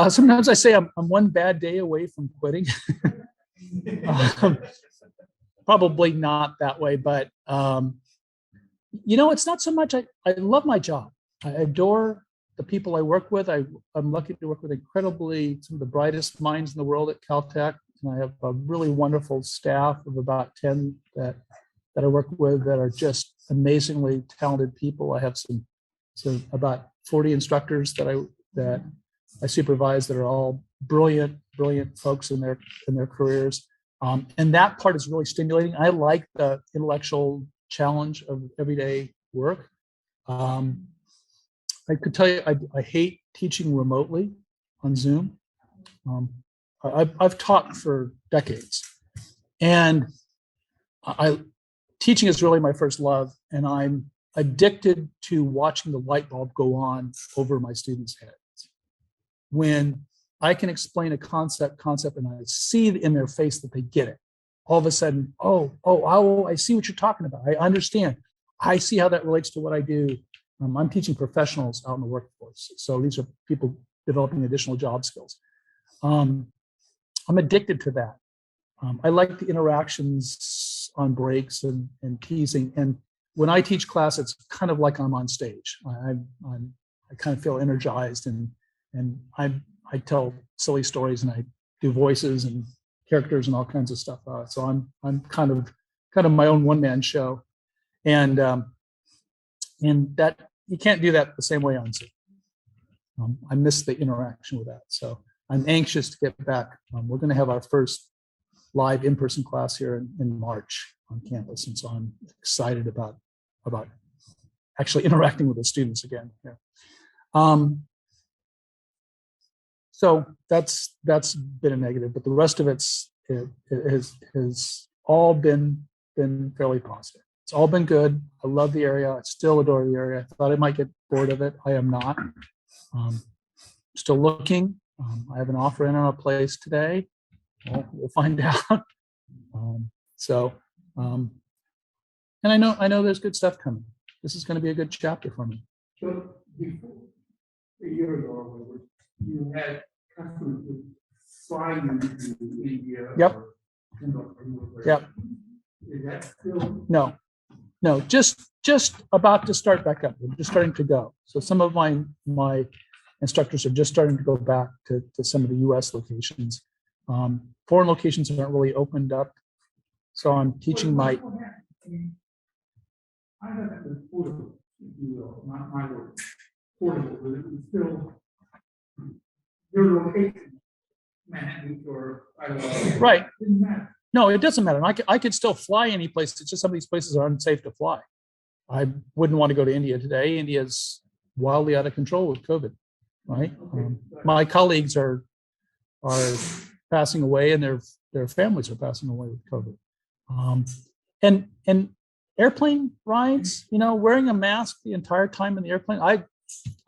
Sometimes I say I'm one bad day away from quitting. Probably not that way, but it's not so much. I love my job. I adore the people I work with. I'm lucky to work with some of the brightest minds in the world at Caltech, and I have a really wonderful staff of about 10 that I work with that are just amazingly talented people. I have about 40 instructors that I supervise that are all brilliant folks in their careers. And that part is really stimulating. I like the intellectual challenge of everyday work. I could tell you, I hate teaching remotely on Zoom. I've taught for decades, and teaching is really my first love, and I'm addicted to watching the light bulb go on over my students' heads. When I can explain a concept, and I see in their face that they get it, all of a sudden, I see what you're talking about. I understand. I see how that relates to what I do. I'm teaching professionals out in the workforce. So these are people developing additional job skills. I'm addicted to that. I like the interactions on breaks and teasing. And when I teach class, it's kind of like I'm on stage. I kind of feel energized and I tell silly stories and I do voices and characters and all kinds of stuff. So I'm kind of my own one-man show. And that you can't do that the same way on Zoom. I miss the interaction with that. So I'm anxious to get back. We're going to have our first live in-person class here in March on campus. And so I'm excited about actually interacting with the students again. Yeah. So that's been a negative, but the rest of it's has all been fairly positive. It's all been good. I love the area. I still adore the area. I thought I might get bored of it. I am not. Still looking. I have an offer in on a place today. We'll find out. And I know there's good stuff coming. This is going to be a good chapter for me. So before, a year ago, or whatever, you had customers who fly you to India. Yep. or Singapore, Yep. Is that still? No, just about to start back up. We're just starting to go. So some of my instructors are just starting to go back to some of the U.S. locations. Foreign locations aren't really opened up. So I'm teaching my. I have the portable, if you will, not my word, portable, but it was still your location, Manhattan or I don't know. Right. Didn't matter. No, it doesn't matter. I could still fly any place. It's just some of these places are unsafe to fly. I wouldn't want to go to India today. India's wildly out of control with COVID, right? My colleagues are passing away, and their families are passing away with COVID. And airplane rides, wearing a mask the entire time in the airplane. I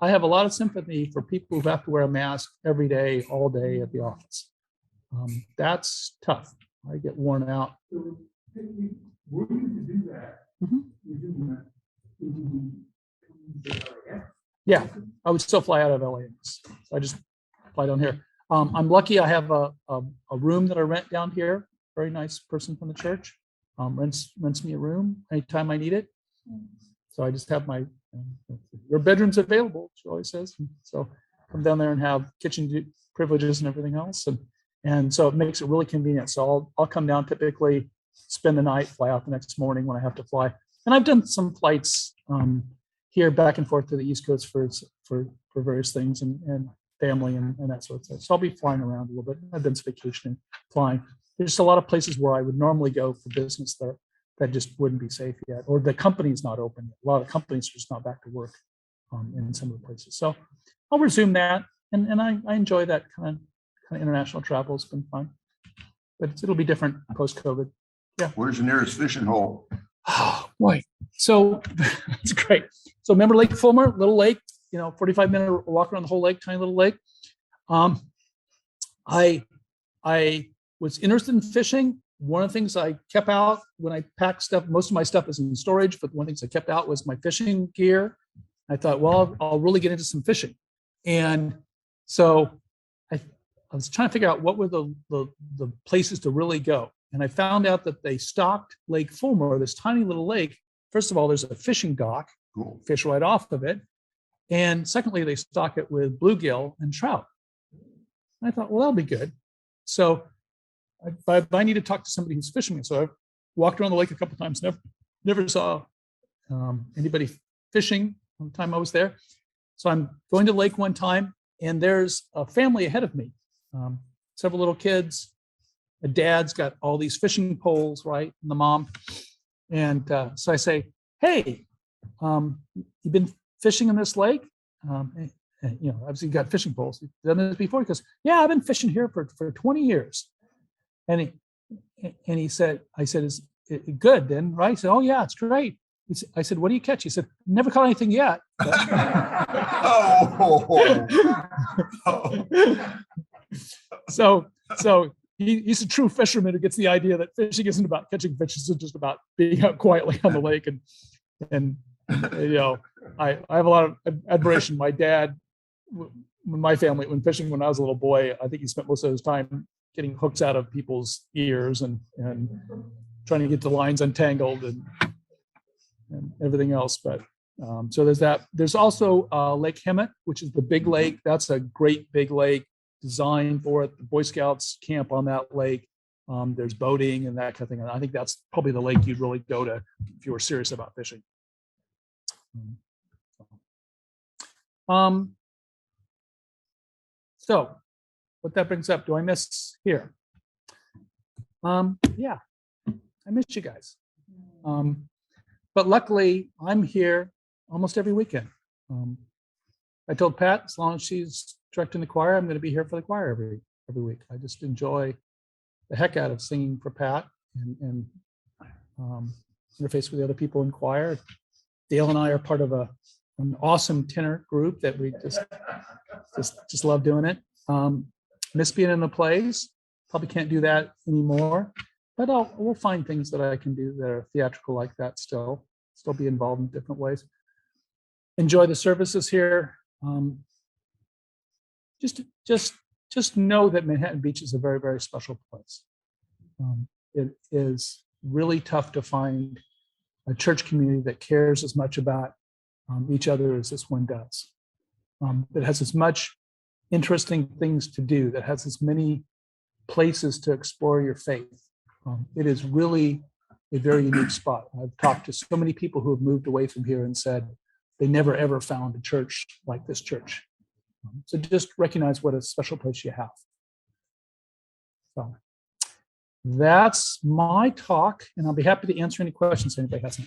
have a lot of sympathy for people who have to wear a mask every day, all day at the office. That's tough. I get worn out. So, were you to do that? Mhm. You do that. Yeah, I would still fly out of LAX. So I just fly down here. I'm lucky I have a room that I rent down here. Very nice person from the church. Rents me a room anytime I need it. So I just have your bedroom's available, she always says. So come down there and have kitchen privileges and everything else. And so it makes it really convenient. So I'll come down, typically spend the night, fly out the next morning when I have to fly. And I've done some flights here back and forth to the East Coast for various things and family and that sort of thing. So I'll be flying around a little bit. I've done some vacationing, flying. There's just a lot of places where I would normally go for business that just wouldn't be safe yet, or the company's not open yet. A lot of companies are just not back to work in some of the places. So I'll resume that, and I enjoy that kind of international travel. It's been fun, but it'll be different post-COVID. Yeah. Where's the nearest fishing hole? Oh boy. So it's great. So remember Lake Fulmer, little lake, 45-minute walk around the whole lake, tiny little lake. I was interested in fishing. One of the things I kept out when I packed stuff, most of my stuff is in storage, but one of the things I kept out was my fishing gear. I thought, well, I'll really get into some fishing. And so I was trying to figure out what were the places to really go. And I found out that they stocked Lake Fulmer, this tiny little lake. First of all, there's a fishing dock, Cool. fish right off of it. And secondly, they stock it with bluegill and trout. And I thought, well, that'll be good. So I need to talk to somebody who's fishing. So I walked around the lake a couple of times, never saw anybody fishing from the time I was there. So I'm going to the lake one time, and there's a family ahead of me, several little kids. The dad's got all these fishing poles, right? And the mom. And so I say, hey, you've been fishing in this lake? Obviously you got fishing poles. You've done this before? He goes, yeah, I've been fishing here for 20 years. And he said, I said, is it good then, right? He said, oh yeah, it's great. I said, what do you catch? He said, never caught anything yet. So he's a true fisherman who gets the idea that fishing isn't about catching fish, it's just about being out quietly on the lake. And I have a lot of admiration. My dad, my family, when fishing when I was a little boy, I think he spent most of his time getting hooks out of people's ears and trying to get the lines untangled and everything else. But so there's that. There's also Lake Hemet, which is the big lake. That's a great big lake designed for it. The Boy Scouts camp on that lake. There's boating and that kind of thing. And I think that's probably the lake you'd really go to if you were serious about fishing. So what that brings up, do I miss here? Yeah, I miss you guys. But luckily I'm here almost every weekend. I told Pat, as long as she's directing the choir, I'm going to be here for the choir every week. I just enjoy the heck out of singing for Pat and interface with the other people in choir. Dale and I are part of an awesome tenor group that we just love doing it. Miss being in the plays. Probably can't do that anymore, but we'll find things that I can do that are theatrical like that still be involved in different ways. Enjoy the services here. Just know that Manhattan Beach is a very, very special place. It is really tough to find a church community that cares as much about each other as this one does. That has as much interesting things to do, that has as many places to explore your faith. It is really a very unique spot. I've talked to so many people who have moved away from here and said they never ever found a church like this church. So just recognize what a special place you have. So that's my talk, and I'll be happy to answer any questions anybody has.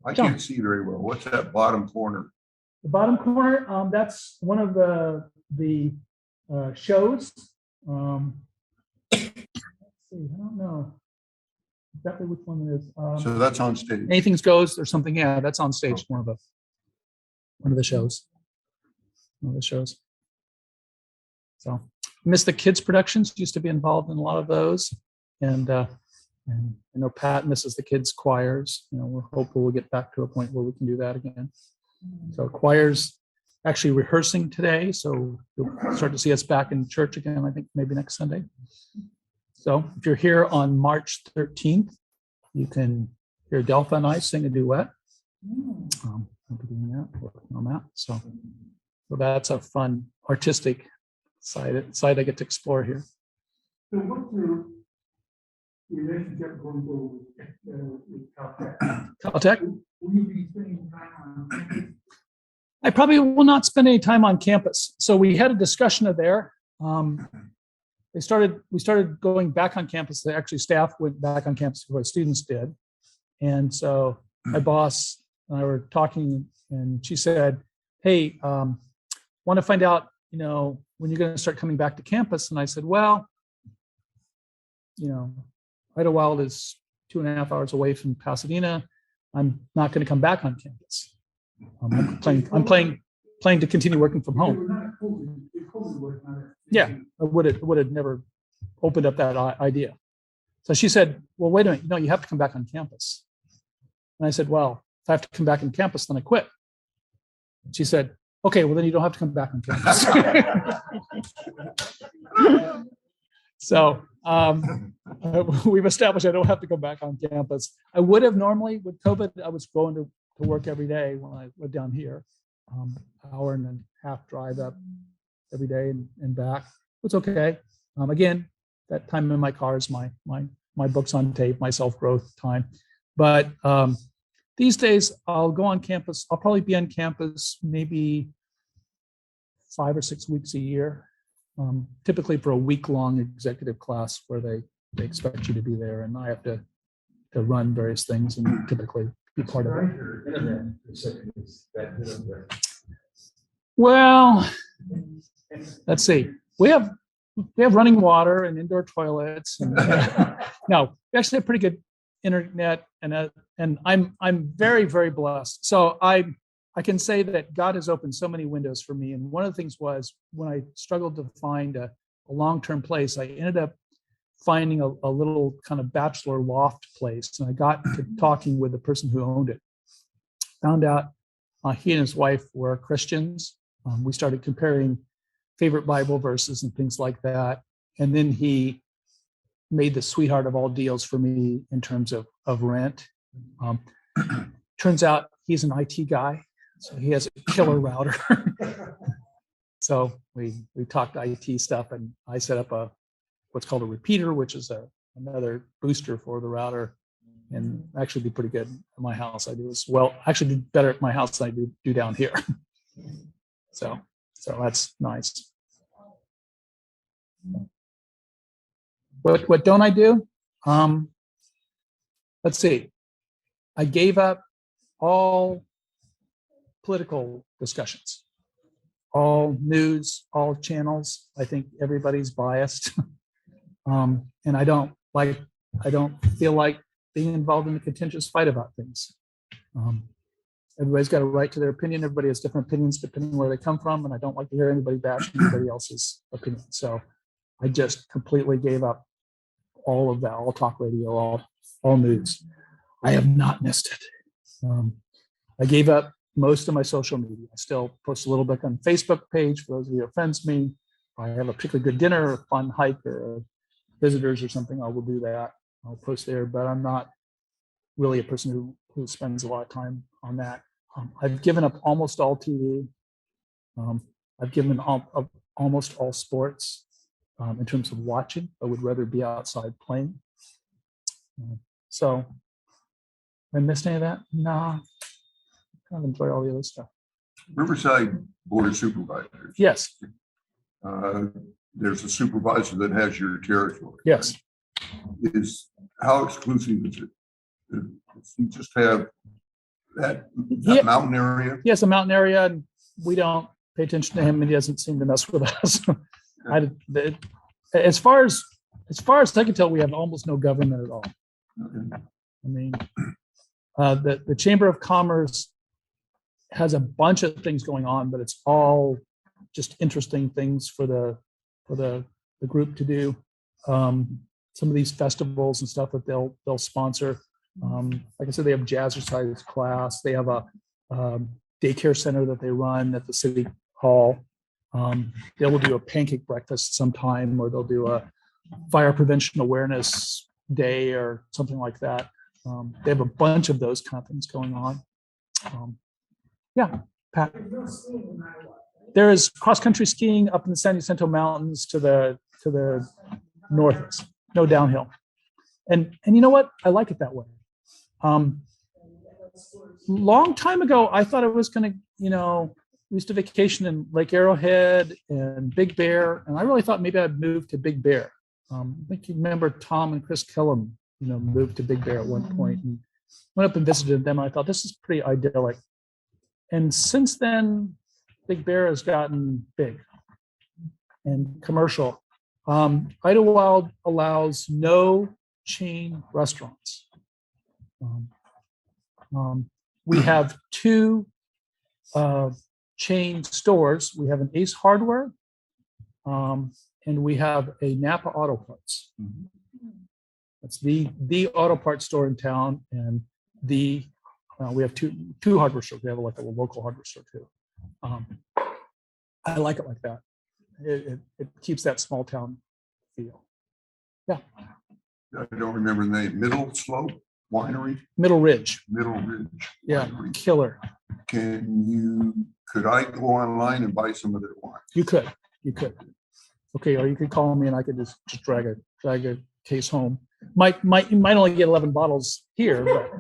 I John. can't see very well. What's that bottom corner? The bottom corner, that's one of the shows. Let's see, I don't know exactly which one it is. So that's on stage. Anything Goes or something. Yeah, that's on stage. One of the shows. One of the shows. So miss the kids productions. Used to be involved in a lot of those, and I know Pat misses the kids choirs. We're hopeful we'll get back to a point where we can do that again. So choirs actually rehearsing today, so you'll start to see us back in church again, I think maybe next Sunday. So if you're here on March 13th, you can hear Delpha and I sing a duet. I'll be doing that, working on that. So that's a fun artistic side I get to explore here. So what's your relationship going forward with Caltech? Caltech? Will you be spending time on campus? I probably will not spend any time on campus. So we had a discussion of there. We started going back on campus. Actually, staff went back on campus before students did. And so my boss and I were talking, and she said, "Hey, want to find out, when you're going to start coming back to campus?" And I said, "Well, Idyllwild is 2.5 hours away from Pasadena. I'm not going to come back on campus. I'm planning to continue working from home." Yeah, I would have never opened up that idea. So she said, "Well, wait a minute, you have to come back on campus." And I said, "Well, if I have to come back on campus, then I quit." She said, "Okay, well then you don't have to come back on campus." So we've established I don't have to go back on campus. I would have normally with COVID. I was going to work every day when I lived down here, hour and a half drive up every day and back. It's okay. Again, that time in my car is my books on tape, my self-growth time. But these days I'll go on campus. I'll probably be on campus maybe 5 or 6 weeks a year. Typically for a week-long executive class where they expect you to be there, and I have to run various things and typically be part of it. Well, let's see. We have running water and indoor toilets. And, no, we actually have pretty good internet, and I'm very, very blessed. So I can say that God has opened so many windows for me. And one of the things was when I struggled to find a long-term place, I ended up finding a little kind of bachelor loft place. And I got to talking with the person who owned it. Found out he and his wife were Christians. We started comparing favorite Bible verses and things like that. And then he made the sweetheart of all deals for me in terms of rent. Turns out he's an IT guy. So he has a killer router. So we talked IT stuff, and I set up what's called a repeater, which is another booster for the router, and actually do pretty good at my house. I do as well. Actually, do better at my house than I do down here. So that's nice. What don't I do? Let's see. I gave up all political discussions, all news, all channels. I think everybody's biased. And I don't feel like being involved in a contentious fight about things. Everybody's got a right to their opinion. Everybody has different opinions depending where they come from. And I don't like to hear anybody bash anybody else's opinion. So I just completely gave up all of that, all talk radio, all news. I have not missed it. I gave up most of my social media. I still post a little bit on Facebook page for those of you who are friends with me. If I have a particularly good dinner or a fun hike or visitors or something, I will do that. I'll post there, but I'm not really a person who spends a lot of time on that. I've given up almost all TV. I've given up almost all sports in terms of watching. I would rather be outside playing. So, I missed any of that? Nah. Kind of enjoy all the other stuff. Riverside Board of Supervisors. Yes. There's a supervisor that has your territory. Yes. How exclusive is it? Does he just have that Yeah. mountain area? He has a mountain area, and we don't pay attention to him, and he doesn't seem to mess with us. As far as I can tell, we have almost no government at all. Okay. I mean, the Chamber of Commerce has a bunch of things going on, but it's all just interesting things for the group to do. Some of these festivals and stuff that they'll sponsor. Like I said, they have jazzercise class. They have a daycare center that they run at the city hall. They will do a pancake breakfast sometime, or they'll do a fire prevention awareness day or something like that. They have a bunch of those kind of things going on. Yeah, Pat. There is cross-country skiing up in the San Jacinto Mountains to the north. No downhill, and you know what? I like it that way. Long time ago, I thought I was going to, we used to vacation in Lake Arrowhead and Big Bear, and I really thought maybe I'd move to Big Bear. I think you remember Tom and Chris Killam, moved to Big Bear at one point and went up and visited them. I thought this is pretty idyllic. And since then, Big Bear has gotten big and commercial. Idyllwild allows no chain restaurants. We have 2 chain stores. We have an Ace Hardware, and we have a Napa Auto Parts. That's the auto parts store in town, and we have two hardware stores. We have like a local hardware store too. I like it like that. It keeps that small town feel. Yeah. I don't remember the name. Middle Slope Winery. Middle Ridge. Middle Ridge. Yeah. Winery. Killer. Could I go online and buy some of their wine? You could. Okay, or you could call me and I could just drag a case home. You might only get 11 bottles here, but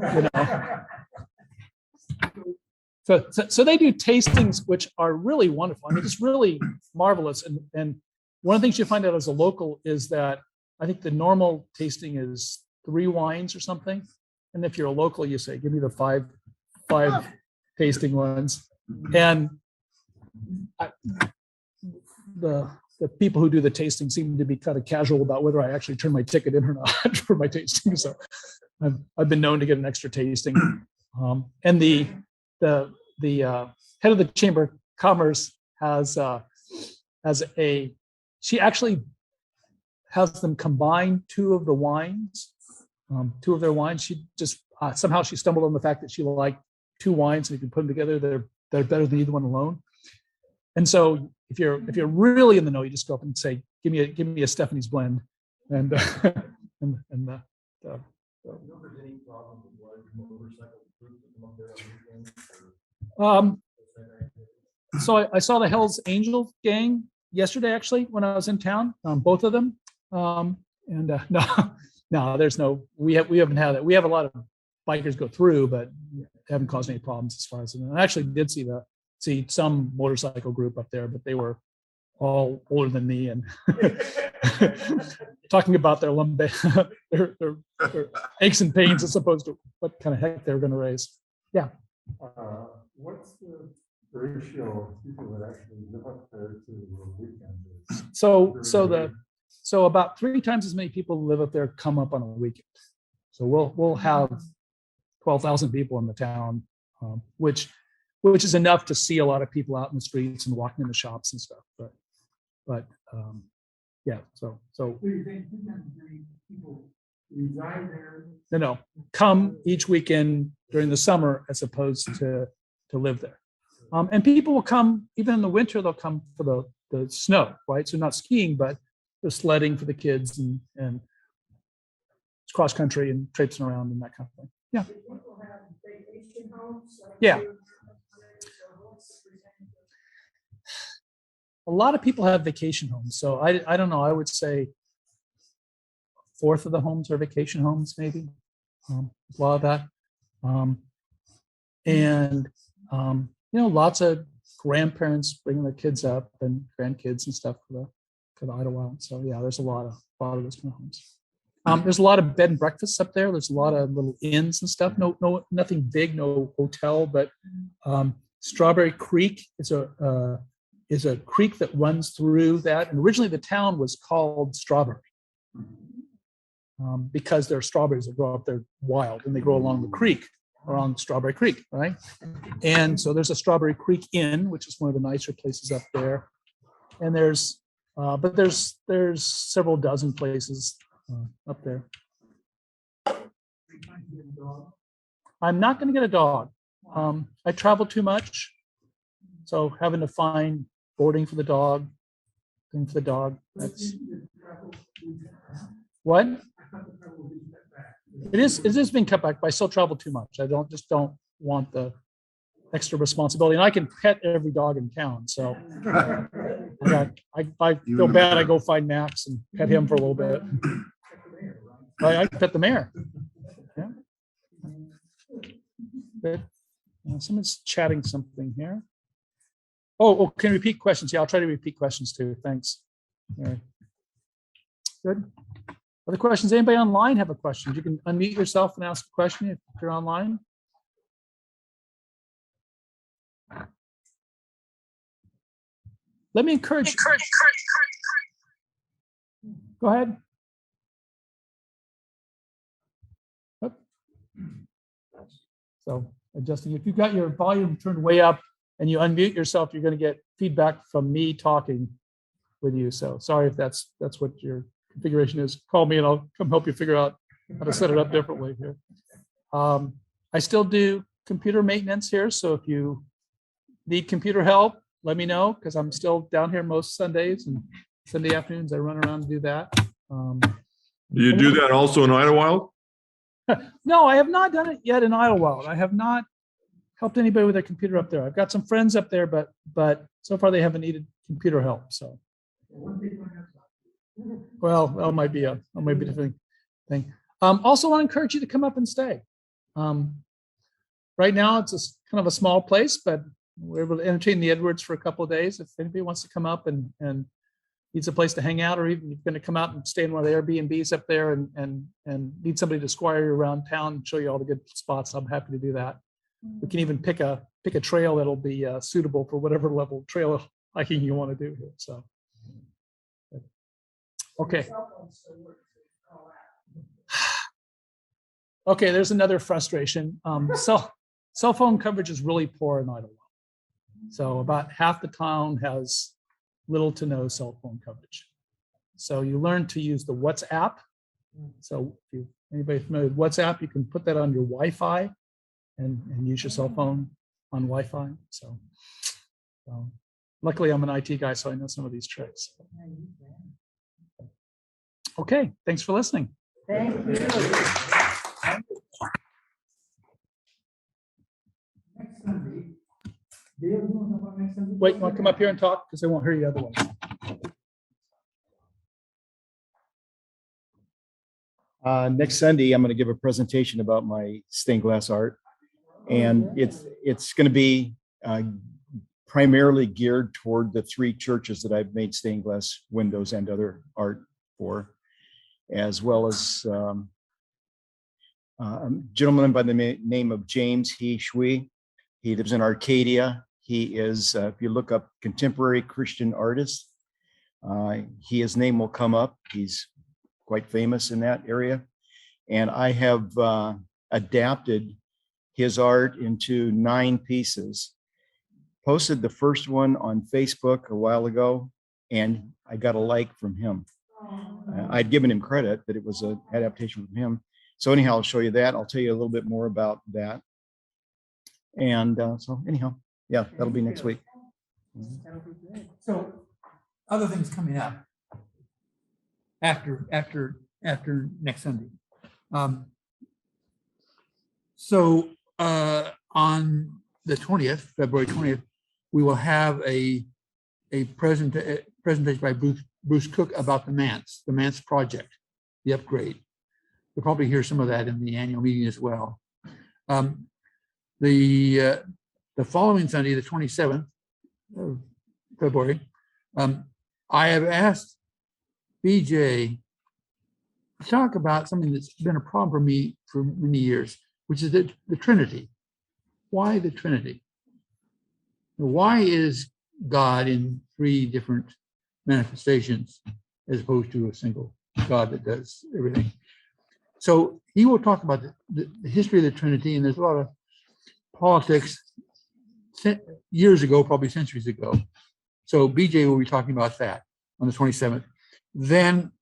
So they do tastings, which are really wonderful. I mean, it's really marvelous. And one of the things you find out as a local is that I think the normal tasting is 3 wines or something. And if you're a local, you say, give me the five tasting ones. And the people who do the tasting seem to be kind of casual about whether I actually turn my ticket in or not for my tasting. So I've been known to get an extra tasting. And the head of the Chamber of Commerce she actually has them combine 2 of the wines, 2 of their wines. She just somehow she stumbled on the fact that she liked 2 wines, and if you put them together, they're better than either one alone. And so if you're really in the know, you just go up and say, give me a Stephanie's blend, and so I saw the Hell's Angels gang yesterday, actually, when I was in town, both of them. No, there's no, we haven't had it. We have a lot of bikers go through, but haven't caused any problems as far as, and I actually did see some motorcycle group up there, but they were all older than me and talking about their lumbar, their aches and pains as opposed to what kind of heck they're going to raise. Yeah. What's the ratio of people that actually live up there to the weekend? so about 3 times as many people who live up there come up on a weekend. So we'll have 12,000 people in the town, which is enough to see a lot of people out in the streets and walking in the shops and stuff. But yeah, so Do you think 2 times as many people reside there? no, come each weekend during the summer as opposed to live there. And people will come, even in the winter, they'll come for the snow, right? So not skiing, but the sledding for the kids and it's cross country and traipsing around and that kind of thing. Yeah. Do people have vacation homes? Like Yeah. you- or what's the percentage of- A lot of people have vacation homes. So I don't know, I would say 1/4 of the homes are vacation homes, maybe. A lot of that. And lots of grandparents bringing their kids up and grandkids and stuff for the Idyllwild. So yeah, there's a lot of those kind of homes. There's a lot of bed and breakfasts up there. There's a lot of little inns and stuff. No, nothing big, no hotel, but Strawberry Creek is a creek that runs through that. And originally the town was called Strawberry because there are strawberries that grow up there wild and they grow along the creek, along Strawberry Creek, right? And so there's a Strawberry Creek Inn, which is one of the nicer places up there. And there's several dozen places up there. I'm not going to get a dog. I travel too much, so having to find boarding for the dog, thing for the dog. That's what it is. It is being cut back, but I still travel too much. I don't want the extra responsibility, and I can pet every dog in town. So I feel bad. I go find Max and pet him for a little bit. I pet the mayor. Yeah. Good. Someone's chatting something here. Oh, can you repeat questions? Yeah, I'll try to repeat questions too. Thanks. Mary. Good. Other questions? Anybody online have a question? You can unmute yourself and ask a question if you're online. Let me encourage you. Go ahead. So adjusting, if you've got your volume turned way up and you unmute yourself, you're going to get feedback from me talking with you. So sorry if that's what your configuration is. Call me and I'll come help you figure out how to set it up differently here. I still do computer maintenance here. So if you need computer help, let me know because I'm still down here most Sundays and Sunday afternoons. I run around and do that. Do you do that also in Idyllwild? No, I have not done it yet in Idyllwild. I have not helped anybody with their computer up there. I've got some friends up there, but so far they haven't needed computer help. So, well, that might be a different thing. Also, want to encourage you to come up and stay. Right now, it's kind of a small place, but we're able to entertain the Edwards for a couple of days. If anybody wants to come up and needs a place to hang out, or even you're going to come out and stay in one of the Airbnbs up there and need somebody to squire you around town and show you all the good spots, I'm happy to do that. We can even pick a trail that'll be suitable for whatever level trail hiking you want to do here. So, okay. Okay, there's another frustration. Cell phone coverage is really poor in Idyllwild. So about half the town has little to no cell phone coverage. So you learn to use the WhatsApp. So if anybody familiar with WhatsApp, you can put that on your Wi-Fi and use your cell phone on Wi-Fi. So luckily I'm an IT guy, so I know some of these tricks. Okay, thanks for listening. Thank you. Next Sunday. Dale, you want to know about next Sunday? Wait, you want to come up here and talk? Because I won't hear you otherwise. Next Sunday, I'm going to give a presentation about my stained glass art. And it's going to be primarily geared toward the 3 churches that I've made stained glass windows and other art for, as well as a gentleman by the name of James Shui. He lives in Arcadia. He is, if you look up contemporary Christian artist, His name will come up. He's quite famous in that area. And I have adapted his art into 9 pieces. Posted the first one on Facebook a while ago, and I got a like from him. I'd given him credit that it was an adaptation from him. So anyhow, I'll show you that. I'll tell you a little bit more about that. And so anyhow, yeah, that'll be next week. So other things coming up after next Sunday. So on the 20th, February 20th, we will have a presentation by Bruce Cook about the Manse project, the upgrade. You'll probably hear some of that in the annual meeting as well. The following Sunday, the 27th of February, I have asked BJ to talk about something that's been a problem for me for many years, which is the Trinity. Why the Trinity? Why is God in 3 different manifestations as opposed to a single God that does everything? So he will talk about the history of the Trinity, and there's a lot of politics years ago, probably centuries ago. So BJ will be talking about that on the 27th. Then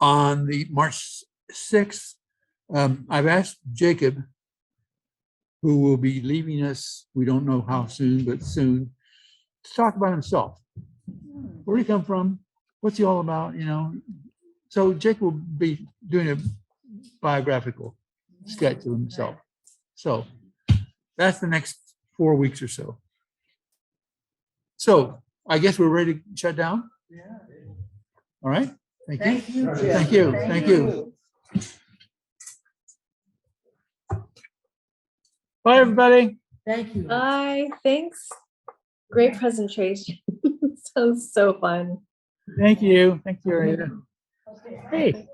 on the March 6th, I've asked Jacob, who will be leaving us, we don't know how soon, but soon, to talk about himself. Where did he come from? What's he all about? So Jacob will be doing a biographical sketch of himself. So that's the next 4 weeks or so. So I guess we're ready to shut down. All right. Thank you. Thank you. Thank you. Bye, everybody. Thank you. Bye. Thanks. Great presentation. Sounds so fun. Thank you. Thank you, Rita. Okay. Hey.